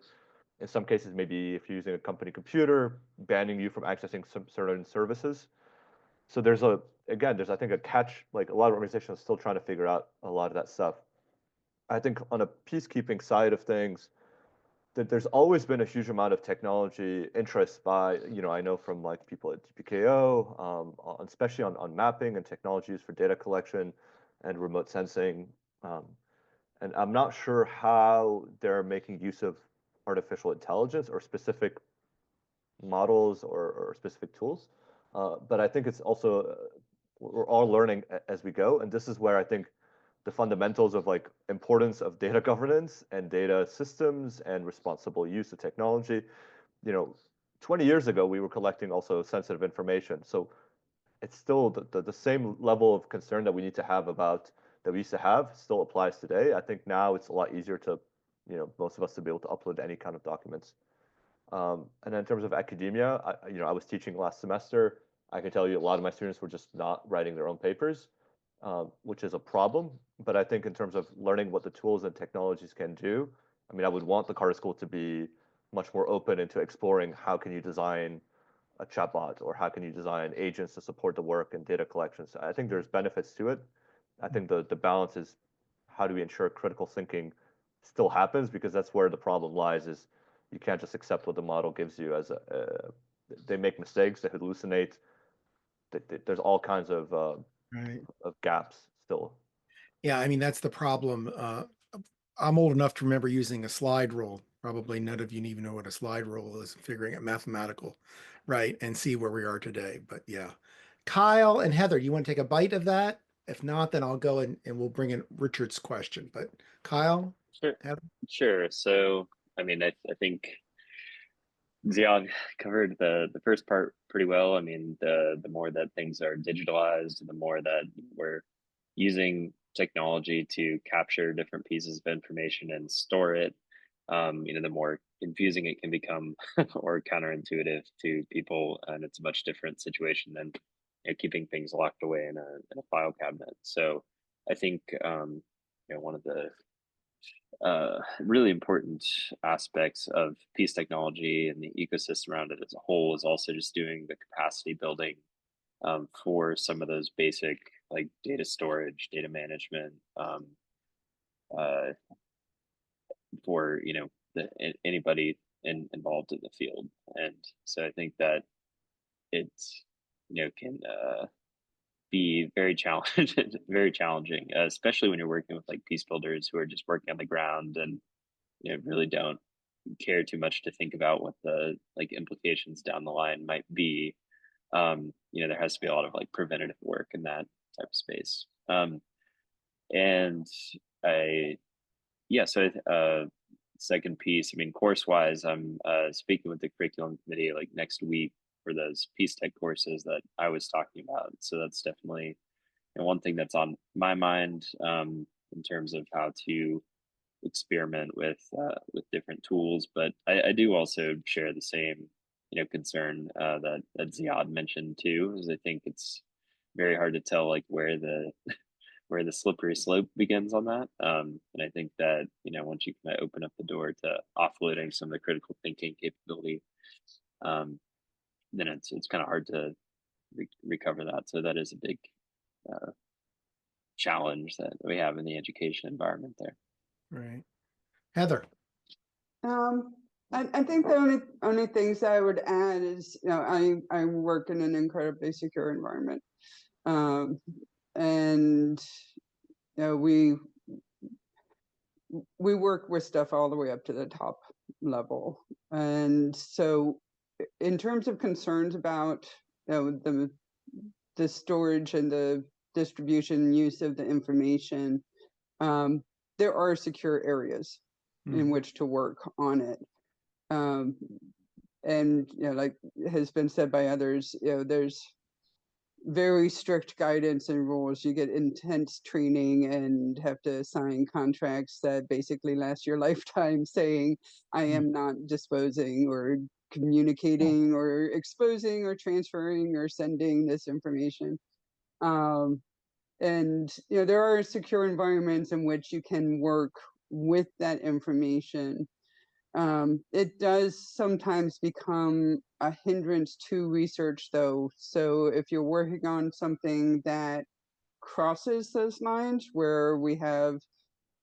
in some cases, maybe if you're using a company computer, banning you from accessing some certain services. So there's I think a catch, like a lot of organizations are still trying to figure out a lot of that stuff. I think on a peacekeeping side of things, that there's always been a huge amount of technology interest by, I know from like people at DPKO, especially on mapping and technologies for data collection and remote sensing. And I'm not sure how they're making use of artificial intelligence or specific models or specific tools. But I think it's also, we're all learning as we go. And this is where I think the fundamentals of like importance of data governance and data systems and responsible use of technology. 20 years ago, we were collecting also sensitive information. So it's still the same level of concern that we need to have about that we used to have still applies today. I think now it's a lot easier to, most of us to be able to upload any kind of documents. And then in terms of academia, I was teaching last semester. I can tell you a lot of my students were just not writing their own papers, which is a problem. But I think in terms of learning what the tools and technologies can do, I mean, I would want the Carter School to be much more open into exploring how can you design a chatbot, or how can you design agents to support the work and data collection? So I think there's benefits to it. I think the balance is how do we ensure critical thinking still happens, because that's where the problem lies. Is you can't just accept what the model gives you as they make mistakes, they hallucinate. There's all kinds Right. of gaps still. Yeah, I mean, that's the problem. I'm old enough to remember using a slide rule. Probably none of you even know what a slide rule is, figuring it mathematical, right? And see where we are today. But yeah. Kyle and Heather, you want to take a bite of that? If not, then I'll go and we'll bring in Richard's question. But Kyle, Sure. Heather? Sure. So, I mean, I think Ziad covered the first part pretty well. I mean, the more that things are digitalized, the more that we're using technology to capture different pieces of information and store it, the more confusing it can become or counterintuitive to people, and it's a much different situation than keeping things locked away in a file cabinet. So, I think one of the really important aspects of peace technology and the ecosystem around it as a whole is also just doing the capacity building for some of those basic like data storage, data management, uh, for anybody involved in the field. And so I think that it's can be very challenging, very challenging, especially when you're working with like peace builders who are just working on the ground and really don't care too much to think about what the like implications down the line might be. There has to be a lot of like preventative work in that type of space. And I, yeah, so second piece, I mean, course wise, I'm speaking with the curriculum committee like next week for those PeaceTech courses that I was talking about. So that's definitely one thing that's on my mind in terms of how to experiment with different tools. But I do also share the same concern that Ziad mentioned too, is I think it's very hard to tell like where the where the slippery slope begins on that. And I think that once you kind of open up the door to offloading some of the critical thinking capability, um, then it's kind of hard to recover that. So that is a big uh, challenge that we have in the education environment there. Right. Heather. I think the only things I would add is, I work in an incredibly secure environment. And we work with stuff all the way up to the top level. And so in terms of concerns about the storage and the distribution use of the information, there are secure areas in which to work on it. And like has been said by others, there's very strict guidance and rules. You get intense training and have to sign contracts that basically last your lifetime, saying I am not disposing or communicating or exposing or transferring or sending this information. And there are secure environments in which you can work with that information. It does sometimes become a hindrance to research, though. So if you're working on something that crosses those lines, where we have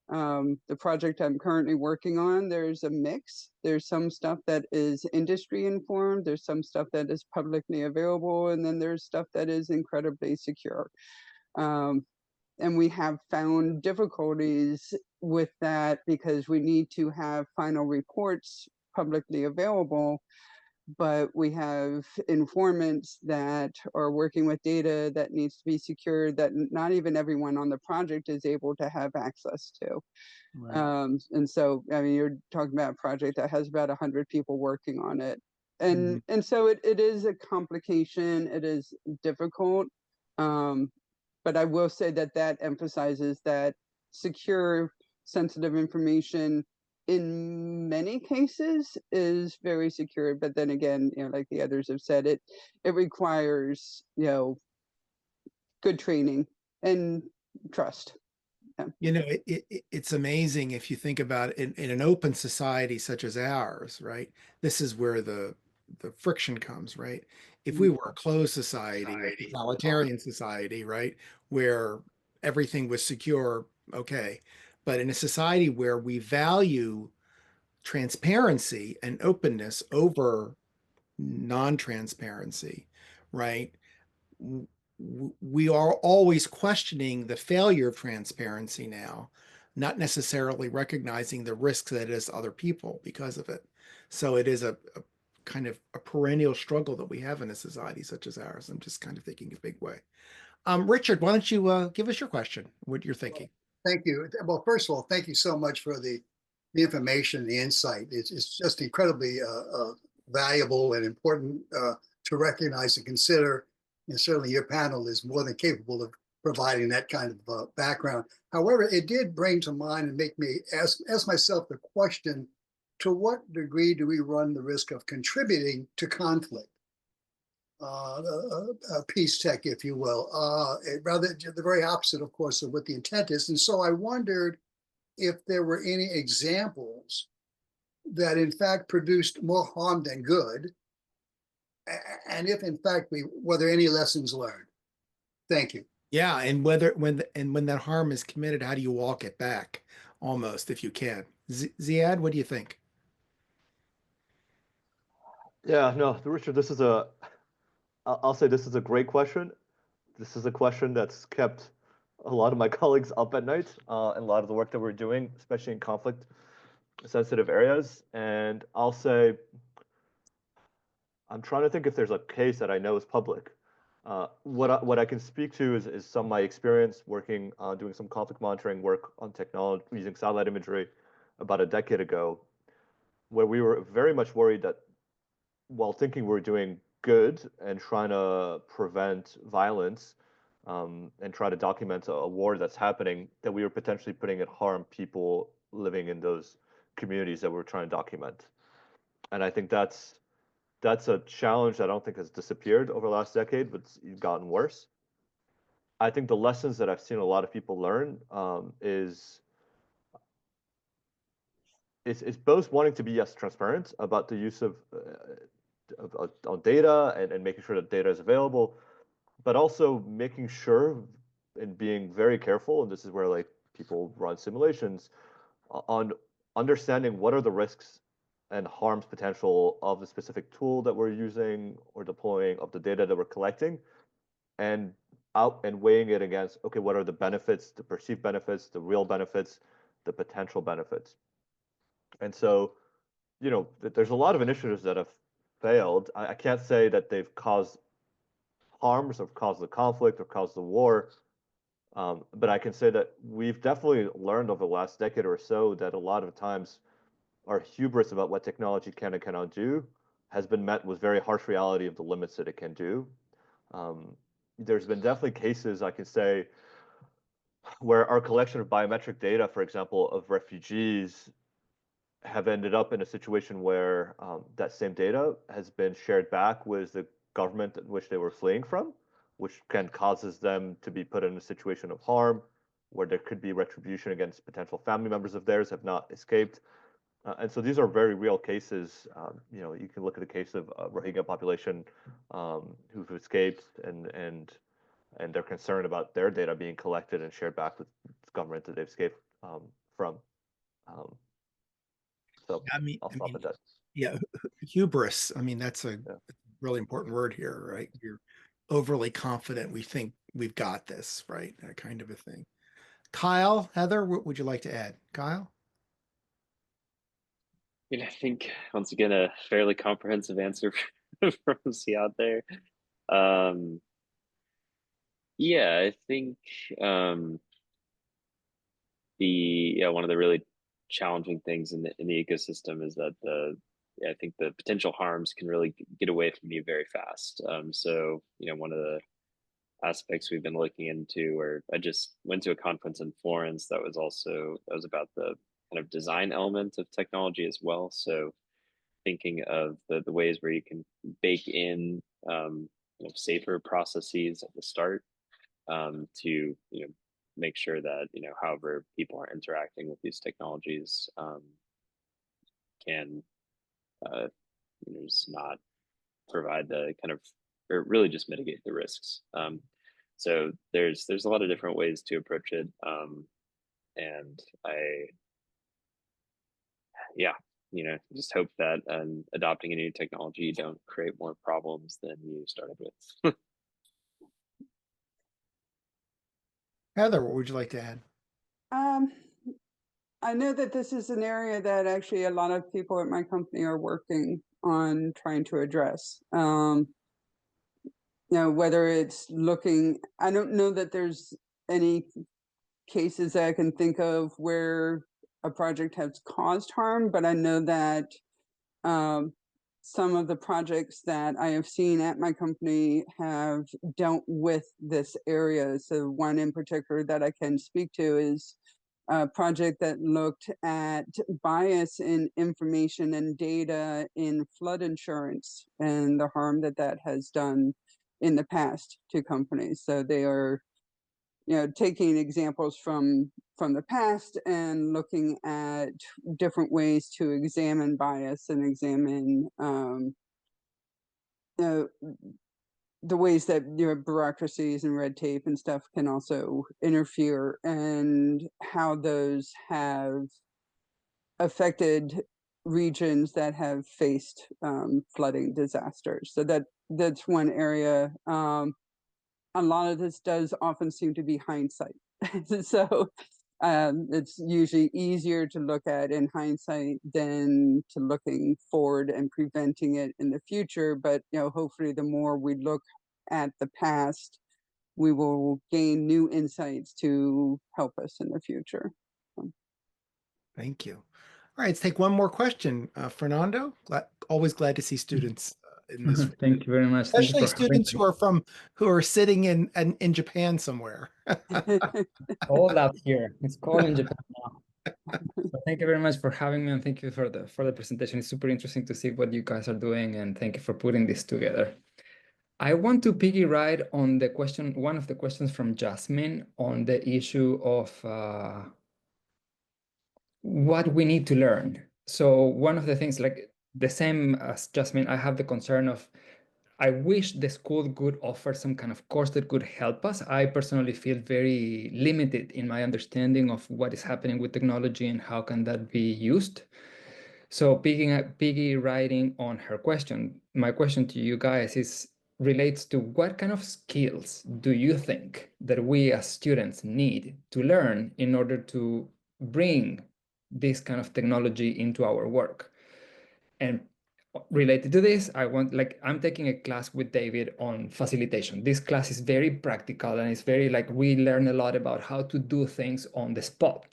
the project I'm currently working on, there's a mix. There's some stuff that is industry informed, there's some stuff that is publicly available, and then there's stuff that is incredibly secure. And we have found difficulties with that because we need to have final reports publicly available, but we have informants that are working with data that needs to be secured that not even everyone on the project is able to have access to. Right. And so, I mean, you're talking about a project that has about 100 people working on it. And so it is a complication, it is difficult. But I will say that emphasizes that secure, sensitive information in many cases is very secure. But then again, like the others have said, it requires, good training and trust. Yeah. It's amazing if you think about it in an open society such as ours, right? This is where the the friction comes, right? If we were a closed society, a totalitarian society, right, where everything was secure, okay. But in a society where we value transparency and openness over non-transparency, right? We are always questioning the failure of transparency now, not necessarily recognizing the risks that it is to other people because of it. So it is a kind of a perennial struggle that we have in a society such as ours. I'm just kind of thinking a big way. Richard, why don't you give us your question, what you're thinking? Thank you. Well, first of all, thank you so much for the information, the insight. It's just incredibly valuable and important to recognize and consider. And certainly your panel is more than capable of providing that kind of background. However, it did bring to mind and make me ask myself the question, to what degree do we run the risk of contributing to conflict? PeaceTech, if you will, rather the very opposite, of course, of what the intent is. And so I wondered if there were any examples that in fact produced more harm than good, and if in fact were there any lessons learned? Thank you. Yeah, and when that harm is committed, how do you walk it back? Almost, if you can. Ziad, what do you think? Yeah, no, Richard, I'll say this is a great question. This is a question that's kept a lot of my colleagues up at night, and a lot of the work that we're doing, especially in conflict sensitive areas. And I'll say, I'm trying to think if there's a case that I know is public. What I can speak to is some of my experience working on doing some conflict monitoring work on technology using satellite imagery about a decade ago, where we were very much worried that while thinking we were doing good and trying to prevent violence, and try to document a war that's happening, that we were potentially putting at harm people living in those communities that we're trying to document. And I think that's a challenge that I don't think has disappeared over the last decade, but it's gotten worse. I think the lessons that I've seen a lot of people learn is it's both wanting to be transparent about the use of data and making sure that data is available, but also making sure and being very careful. And this is where like people run simulations on understanding what are the risks and harms potential of the specific tool that we're using or deploying, of the data that we're collecting, and out and weighing it against, okay, what are the benefits, the perceived benefits, the real benefits, the potential benefits. And so, there's a lot of initiatives that have failed. I can't say that they've caused harms or caused the conflict or caused the war, but I can say that we've definitely learned over the last decade or so that a lot of times our hubris about what technology can and cannot do has been met with very harsh reality of the limits that it can do. There's been definitely cases, I can say, where our collection of biometric data, for example, of refugees have ended up in a situation where that same data has been shared back with the government in which they were fleeing from, which can causes them to be put in a situation of harm, where there could be retribution against potential family members of theirs have not escaped. And so these are very real cases. You can look at the case of Rohingya population who've escaped, and they're concerned about their data being collected and shared back with the government that they've escaped from. So I'll stop at that. Yeah, hubris. I mean, that's a really important word here, right? You're overly confident. We think we've got this, right? That kind of a thing. Keil, Heather, what would you like to add? Keil? I think once again a fairly comprehensive answer from Ziad there. Yeah, I think one of the really challenging things in the ecosystem is that I think the potential harms can really get away from you very fast. So one of the aspects we've been looking into, or I just went to a conference in Florence that was about the kind of design element of technology as well. So thinking of the ways where you can bake in safer processes at the start, to make sure that however people are interacting with these technologies can just not provide the kind of, or really just mitigate the risks. So there's a lot of different ways to approach it. And yeah, just hope that adopting a new technology, you don't create more problems than you started with. Heather, what would you like to add? I know that this is an area that actually a lot of people at my company are working on trying to address. Whether it's looking, I don't know that there's any cases that I can think of where a project has caused harm, but I know that some of the projects that I have seen at my company have dealt with this area. So one in particular that I can speak to is a project that looked at bias in information and data in flood insurance and the harm that that has done in the past to companies. So they are, taking examples from the past and looking at different ways to examine bias and examine the ways that bureaucracies and red tape and stuff can also interfere, and how those have affected regions that have faced flooding disasters. So that's one area. A lot of this does often seem to be hindsight. So it's usually easier to look at in hindsight than to looking forward and preventing it in the future. But hopefully the more we look at the past, we will gain new insights to help us in the future. Thank you. All right, let's take one more question. Fernando, always glad to see students in this. Thank you very much. Thank you Especially for having students me. who are sitting in Japan somewhere. Cold out here. It's cold in Japan now. So thank you very much for having me, and thank you for the presentation. It's super interesting to see what you guys are doing, and thank you for putting this together. I want to piggy ride on the question, one of the questions from Jasmine on the issue of what we need to learn. So one of the things, like the same as Jasmine, I have the concern of, I wish the school could offer some kind of course that could help us. I personally feel very limited in my understanding of what is happening with technology and how can that be used. So piggy riding on her question, my question to you guys relates to what kind of skills do you think that we as students need to learn in order to bring this kind of technology into our work? And related to this, I'm taking a class with David on facilitation. This class is very practical, and it's very we learn a lot about how to do things on the spot.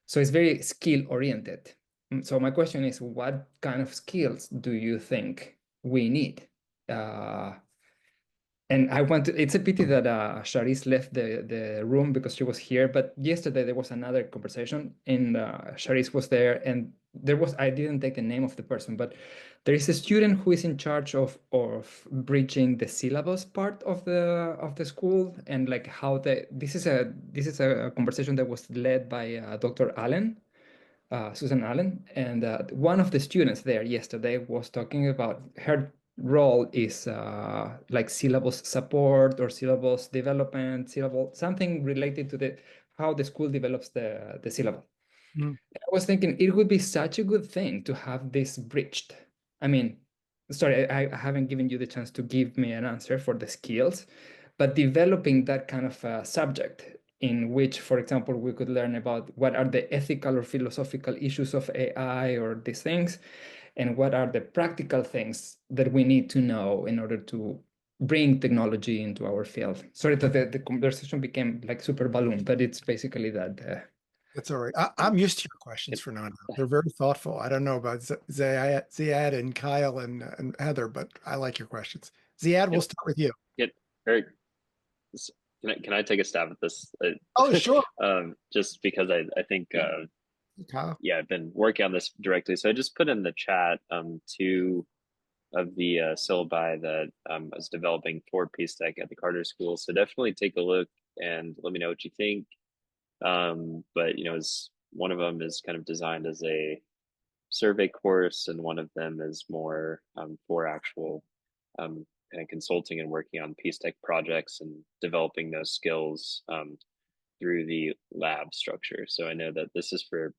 So it's very skill oriented. So my question is, what kind of skills do you think we need? And it's a pity that Sharice left the room because she was here, but yesterday there was another conversation and Sharice was there, and I didn't take the name of the person, but there is a student who is in charge of bridging the syllabus part of the school, and how this is a conversation that was led by Dr. Allen, Susan Allen, and one of the students there yesterday was talking about her role is syllabus support or syllabus development, something related to how the school develops the syllabus. I was thinking it would be such a good thing to have this bridged. I mean, sorry, I haven't given you the chance to give me an answer for the skills, but developing that kind of subject in which, for example, we could learn about what are the ethical or philosophical issues of AI or these things, and what are the practical things that we need to know in order to bring technology into our field. Sorry that the conversation became super balloon, but it's basically that. That's all right. I'm used to your questions, Fernando. They're very thoughtful. I don't know about Ziad and Keil and Heather, but I like your questions. Ziad, we'll start with you. Eric, can I take a stab at this? Oh, sure. Just because I think, I've been working on this directly. So I just put in the chat two of the syllabi that I was developing for PeaceTech at the Carter School. So definitely take a look and let me know what you think. But one of them is kind of designed as a survey course, and one of them is more for actual kind of consulting and working on PeaceTech projects and developing those skills through the lab structure. So I know that this is for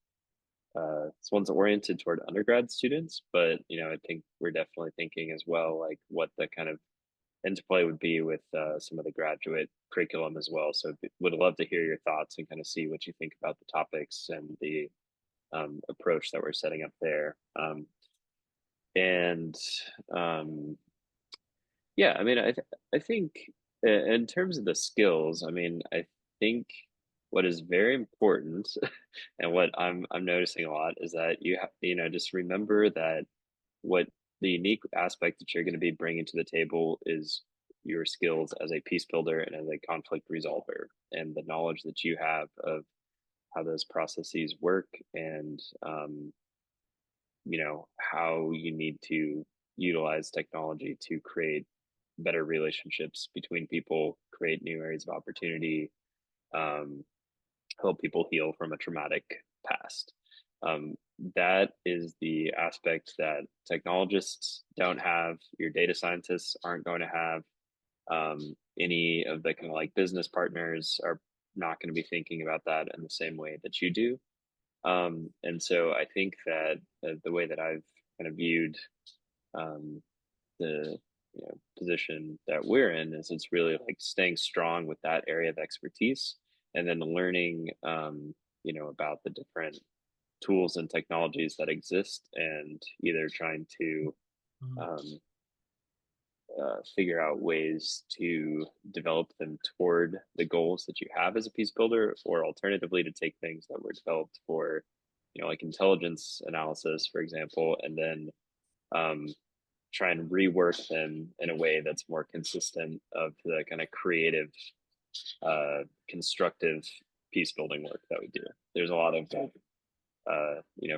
this one's oriented toward undergrad students, but I think we're definitely thinking as well, like what the kind of interplay would be with some of the graduate curriculum as well. So would love to hear your thoughts and kind of see what you think about the topics and the approach that we're setting up there. Yeah, I mean, I think in terms of the skills, I mean, I think what is very important and what I'm noticing a lot is that you have, just remember that what the unique aspect that you're going to be bringing to the table is your skills as a peace builder and as a conflict resolver, and the knowledge that you have of how those processes work, and how you need to utilize technology to create better relationships between people, create new areas of opportunity, help people heal from a traumatic past. That is the aspect that technologists don't have, your data scientists aren't going to have, any of the kind of like business partners are not going to be thinking about that in the same way that you do. And so I think that the way that I've kind of viewed the position that we're in is it's really like staying strong with that area of expertise, and then learning about the different tools and technologies that exist, and either trying to figure out ways to develop them toward the goals that you have as a peace builder, or alternatively to take things that were developed for like intelligence analysis, for example, and then try and rework them in a way that's more consistent of the kind of creative, constructive peace building work that we do. There's a lot of,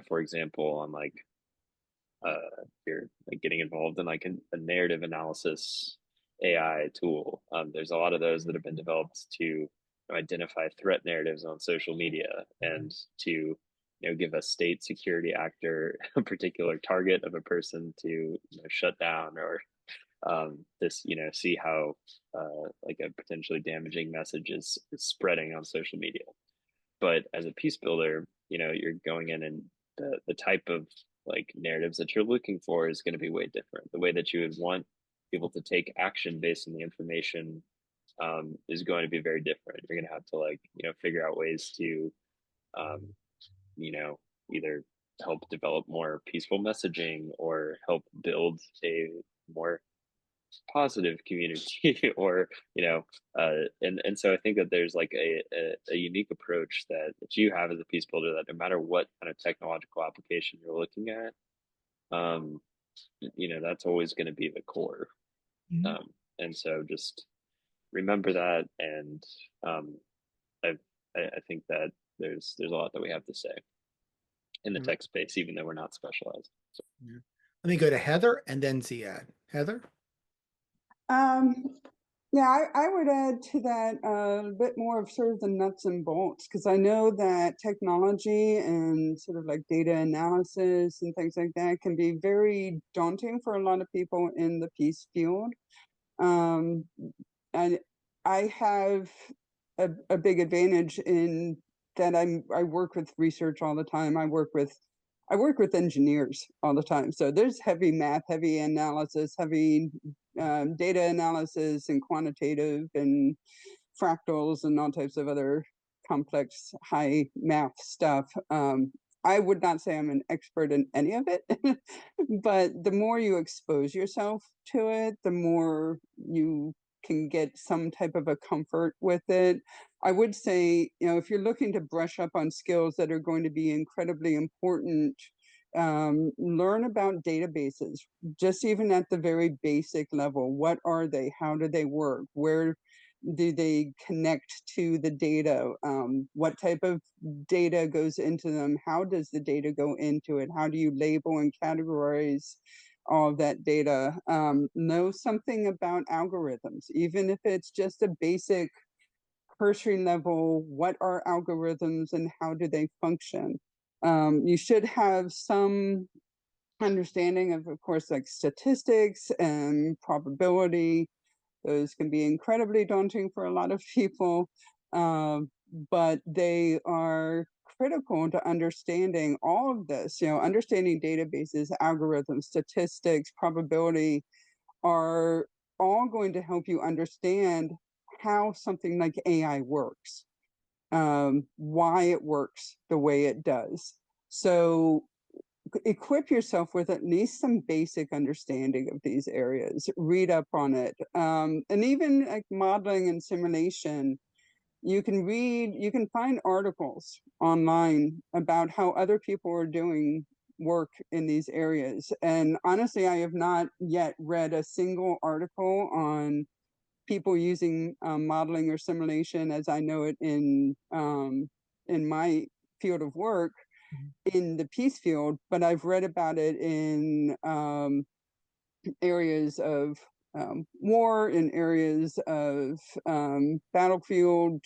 for example, on like, you're like getting involved in like a narrative analysis AI tool. There's a lot of those that have been developed to identify threat narratives on social media, and to give a state security actor a particular target of a person to shut down, or this see how like a potentially damaging message is spreading on social media. But as a peace builder, you're going in, and the type of like narratives that you're looking for is going to be way different. The way that you would want people to take action based on the information is going to be very different. You're going to have to like figure out ways to either help develop more peaceful messaging, or help build a more positive community, or and so I think that there's like a unique approach that you have as a peace builder, that no matter what kind of technological application you're looking at, that's always going to be the core. And so just remember that, and I think that there's a lot that we have to say in the tech space, even though we're not specialized. So. Yeah. Let me go to Heather and then Ziad. Heather? Yeah, I would add to that a bit more of sort of the nuts and bolts, because I know that technology and sort of like data analysis and things like that can be very daunting for a lot of people in the peace field. And I have a big advantage in that I work with research all the time. I work with engineers all the time. So there's heavy math, heavy analysis, heavy data analysis, and quantitative and fractals and all types of other complex high math stuff. I would not say I'm an expert in any of it, but the more you expose yourself to it, the more you can get some type of a comfort with it. I would say, if you're looking to brush up on skills that are going to be incredibly important, learn about databases, just even at the very basic level. What are they? How do they work? Where do they connect to the data? What type of data goes into them? How does the data go into it? How do you label and categorize all of that data? Know something about algorithms, even if it's just a basic cursory level. What are algorithms and how do they function? You should have some understanding of course, like statistics and probability. Those can be incredibly daunting for a lot of people, but they are critical to understanding all of this. Understanding databases, algorithms, statistics, probability are all going to help you understand how something like AI works, why it works the way it does. So equip yourself with at least some basic understanding of these areas, read up on it. And even like modeling and simulation, you can find articles online about how other people are doing work in these areas. And honestly, I have not yet read a single article on people using modeling or simulation as I know it in my field of work in the peace field, but I've read about it in areas of war, in areas of battlefield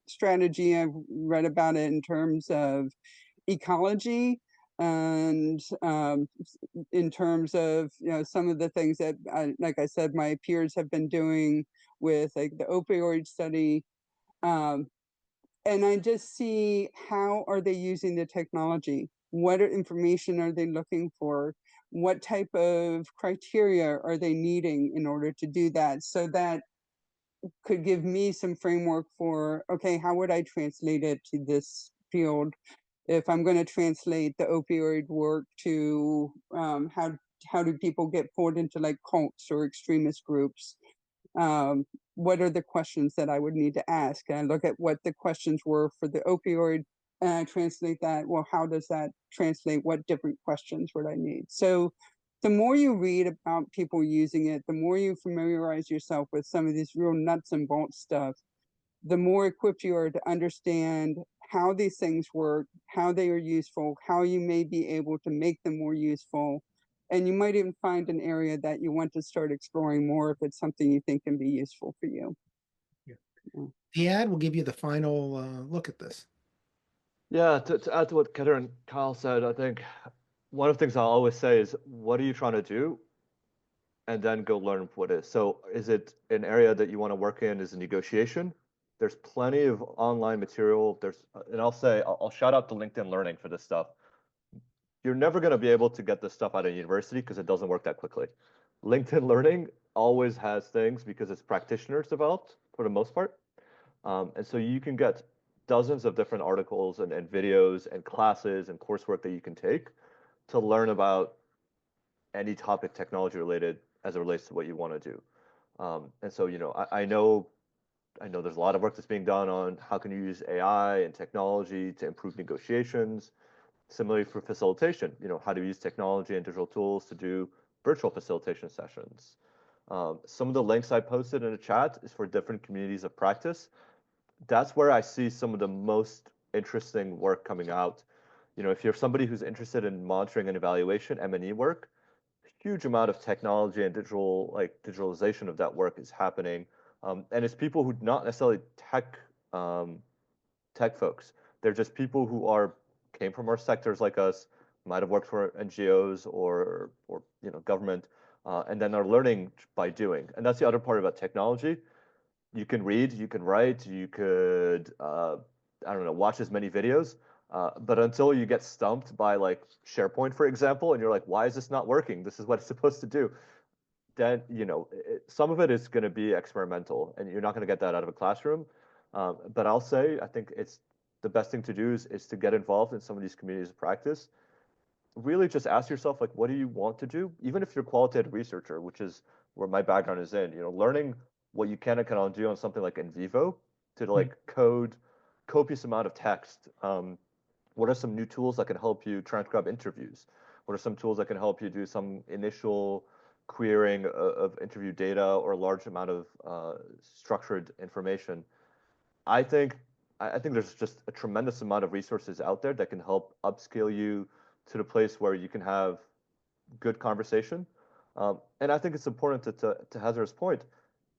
strategy. I've read about it in terms of ecology, and in terms of some of the things that, like I said, my peers have been doing with like the opioid study. And I just see how are they using the technology? What information are they looking for? What type of criteria are they needing in order to do that? So that could give me some framework for, okay, how would I translate it to this field? If I'm going to translate the opioid work to how do people get pulled into like cults or extremist groups? What are the questions that I would need to ask? And I look at what the questions were for the opioid and I translate that. Well, how does that translate? What different questions would I need? So the more you read about people using it, the more you familiarize yourself with some of these real nuts and bolts stuff, the more equipped you are to understand how these things work, how they are useful, how you may be able to make them more useful. And you might even find an area that you want to start exploring more if it's something you think can be useful for you. Yeah. Ziad will give you the final look at this. Yeah, to add to what Keter and Kyle said, I think one of the things I'll always say is, what are you trying to do? And then go learn what it is. So is it an area that you want to work in? Is a negotiation? There's plenty of online material. And I'll say, I'll shout out to LinkedIn Learning for this stuff. You're never going to be able to get this stuff out of university because it doesn't work that quickly. LinkedIn Learning always has things because it's practitioners developed for the most part. And so you can get dozens of different articles and videos and classes and coursework that you can take to learn about any topic technology related as it relates to what you want to do. And so, I know there's a lot of work that's being done on how can you use AI and technology to improve negotiations. Similarly for facilitation, how to use technology and digital tools to do virtual facilitation sessions. Some of the links I posted in the chat is for different communities of practice. That's where I see some of the most interesting work coming out. If you're somebody who's interested in monitoring and evaluation, M&E work, huge amount of technology and digitalization of that work is happening. And it's people who not necessarily tech folks. They're just people who came from our sectors like us, might have worked for NGOs or government, and then are learning by doing. And that's the other part about technology. You can read, you can write, you could watch as many videos. But until you get stumped by like SharePoint, for example, and you're like, why is this not working? This is what it's supposed to do. Then, some of it is going to be experimental and you're not going to get that out of a classroom. But I'll say, I think it's the best thing to do is to get involved in some of these communities of practice. Really just ask yourself, like, what do you want to do? Even if you're a qualitative researcher, which is where my background is in, learning what you can and cannot do on something like in vivo to like code copious amount of text. What are some new tools that can help you transcribe interviews? What are some tools that can help you do some initial querying of interview data or a large amount of structured information? I think there's just a tremendous amount of resources out there that can help upskill you to the place where you can have good conversation. And I think it's important to Heather's point,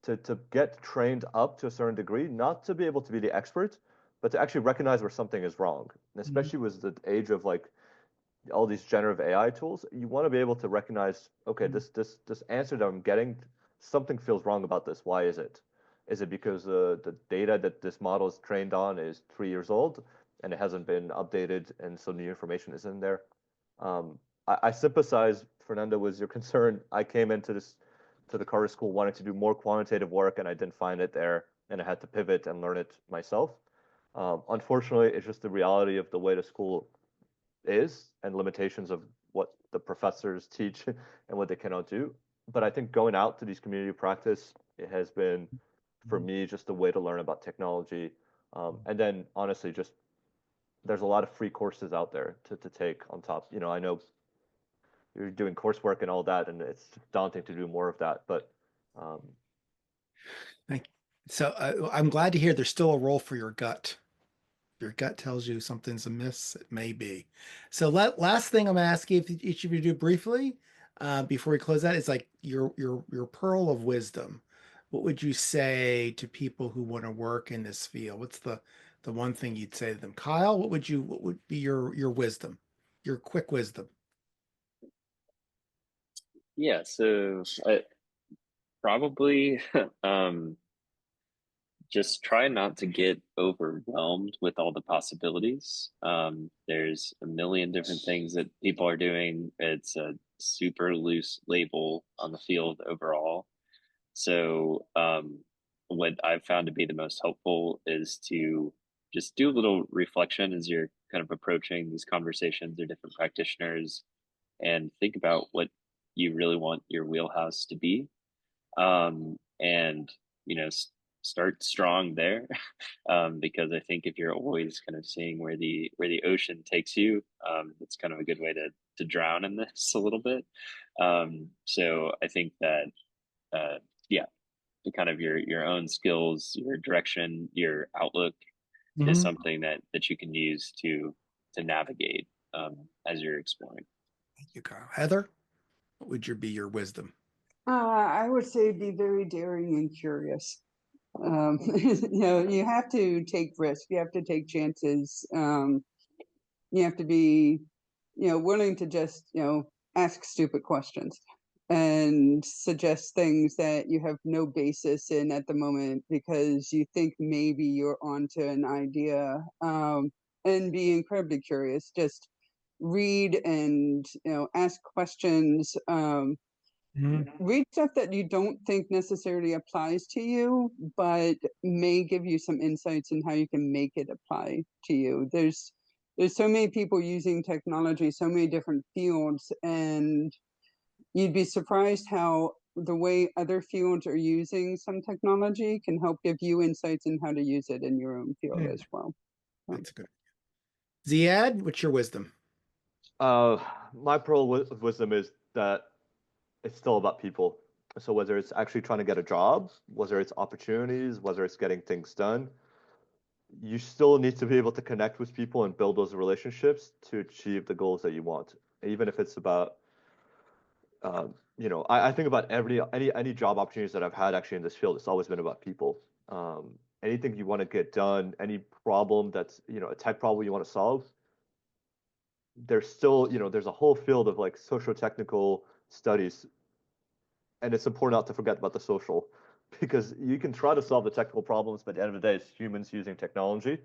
to get trained up to a certain degree, not to be able to be the expert, but to actually recognize where something is wrong. And especially with the age of like all these generative AI tools, you want to be able to recognize, okay, this answer that I'm getting, something feels wrong about this. Why is it? Is it because the data that this model is trained on is 3 years old and it hasn't been updated, and so new information is in there? I sympathize, Fernando, with your concern. I came into the Carter School wanting to do more quantitative work, and I didn't find it there, and I had to pivot and learn it myself. Unfortunately, it's just the reality of the way the school is and limitations of what the professors teach and what they cannot do. But I think going out to these community practice, it has been, for me, just a way to learn about technology. And then honestly, just there's a lot of free courses out there to take on top. I know you're doing coursework and all that, and it's daunting to do more of that. But Thank you. So I'm glad to hear there's still a role for your gut. Your gut tells you something's amiss, it may be. So last thing I'm gonna ask you, if each of you do briefly, before we close out, is like your pearl of wisdom. What would you say to people who want to work in this field? What's the one thing you'd say to them? Kyle, what would be your wisdom, your quick wisdom? Yeah, so I probably just try not to get overwhelmed with all the possibilities. There's a million different things that people are doing. It's a super loose label on the field overall. So, what I've found to be the most helpful is to just do a little reflection as you're kind of approaching these conversations or different practitioners, and think about what you really want your wheelhouse to be. And start strong there, because I think if you're always kind of seeing where the ocean takes you, it's kind of a good way to drown in this a little bit. So I think that yeah, the kind of your own skills, your direction, your outlook is something that you can use to navigate as you're exploring. Thank you, Kyle. Heather, what would be your wisdom? I would say be very daring and curious. You have to take risks. You have to take chances. You have to be, willing to just, ask stupid questions and suggest things that you have no basis in at the moment because you think maybe you're onto an idea. And be incredibly curious. Just read and, ask questions. Read stuff that you don't think necessarily applies to you, but may give you some insights in how you can make it apply to you. There's so many people using technology, so many different fields, and you'd be surprised how the way other fields are using some technology can help give you insights in how to use it in your own field as well. That's good. Ziad, what's your wisdom? My pearl of wisdom is that it's still about people. So whether it's actually trying to get a job, whether it's opportunities, whether it's getting things done, you still need to be able to connect with people and build those relationships to achieve the goals that you want. Even if it's about, I think about any job opportunities that I've had actually in this field, it's always been about people. Anything you want to get done, any problem that's, a tech problem you want to solve, there's still, there's a whole field of like socio-technical studies, and it's important not to forget about the social, because you can try to solve the technical problems, but at the end of the day, it's humans using technology,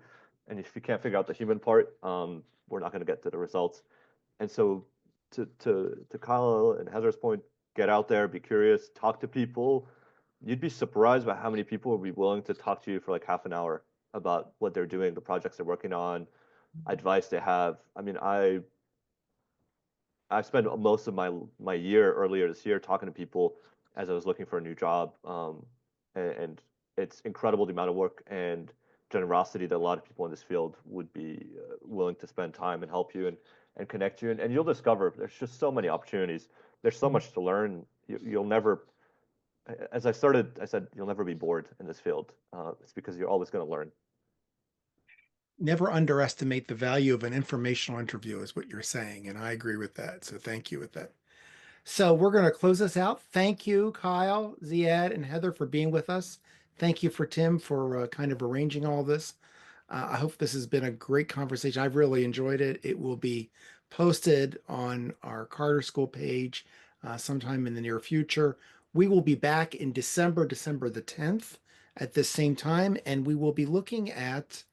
and if you can't figure out the human part, we're not going to get to the results. And so, to Kyle and Heather's point, get out there, be curious, talk to people. You'd be surprised by how many people would be willing to talk to you for like half an hour about what they're doing, the projects they're working on, advice they have. I mean, I spent most of my year earlier this year talking to people as I was looking for a new job, and it's incredible the amount of work and generosity that a lot of people in this field would be willing to spend time and help you and connect you, and you'll discover there's just so many opportunities. There's so much to learn. You'll never, as I said, you'll never be bored in this field. It's because you're always going to learn. Never underestimate the value of an informational interview is what you're saying, and I agree with that. So thank you with that. So we're going to close this out. Thank you, Kyle, Ziad, and Heather for being with us. Thank you for Tim for kind of arranging all this. I hope this has been a great conversation. I've really enjoyed it. It will be posted on our Carter School page sometime in the near future. We will be back in December the 10th at this same time, and we will be looking at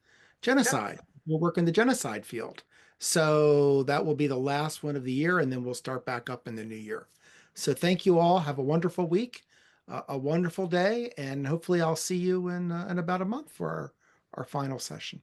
genocide. We'll work in the genocide field. So that will be the last one of the year, and then we'll start back up in the new year. So thank you all. Have a wonderful week, a wonderful day, and hopefully I'll see you in about a month for our final session.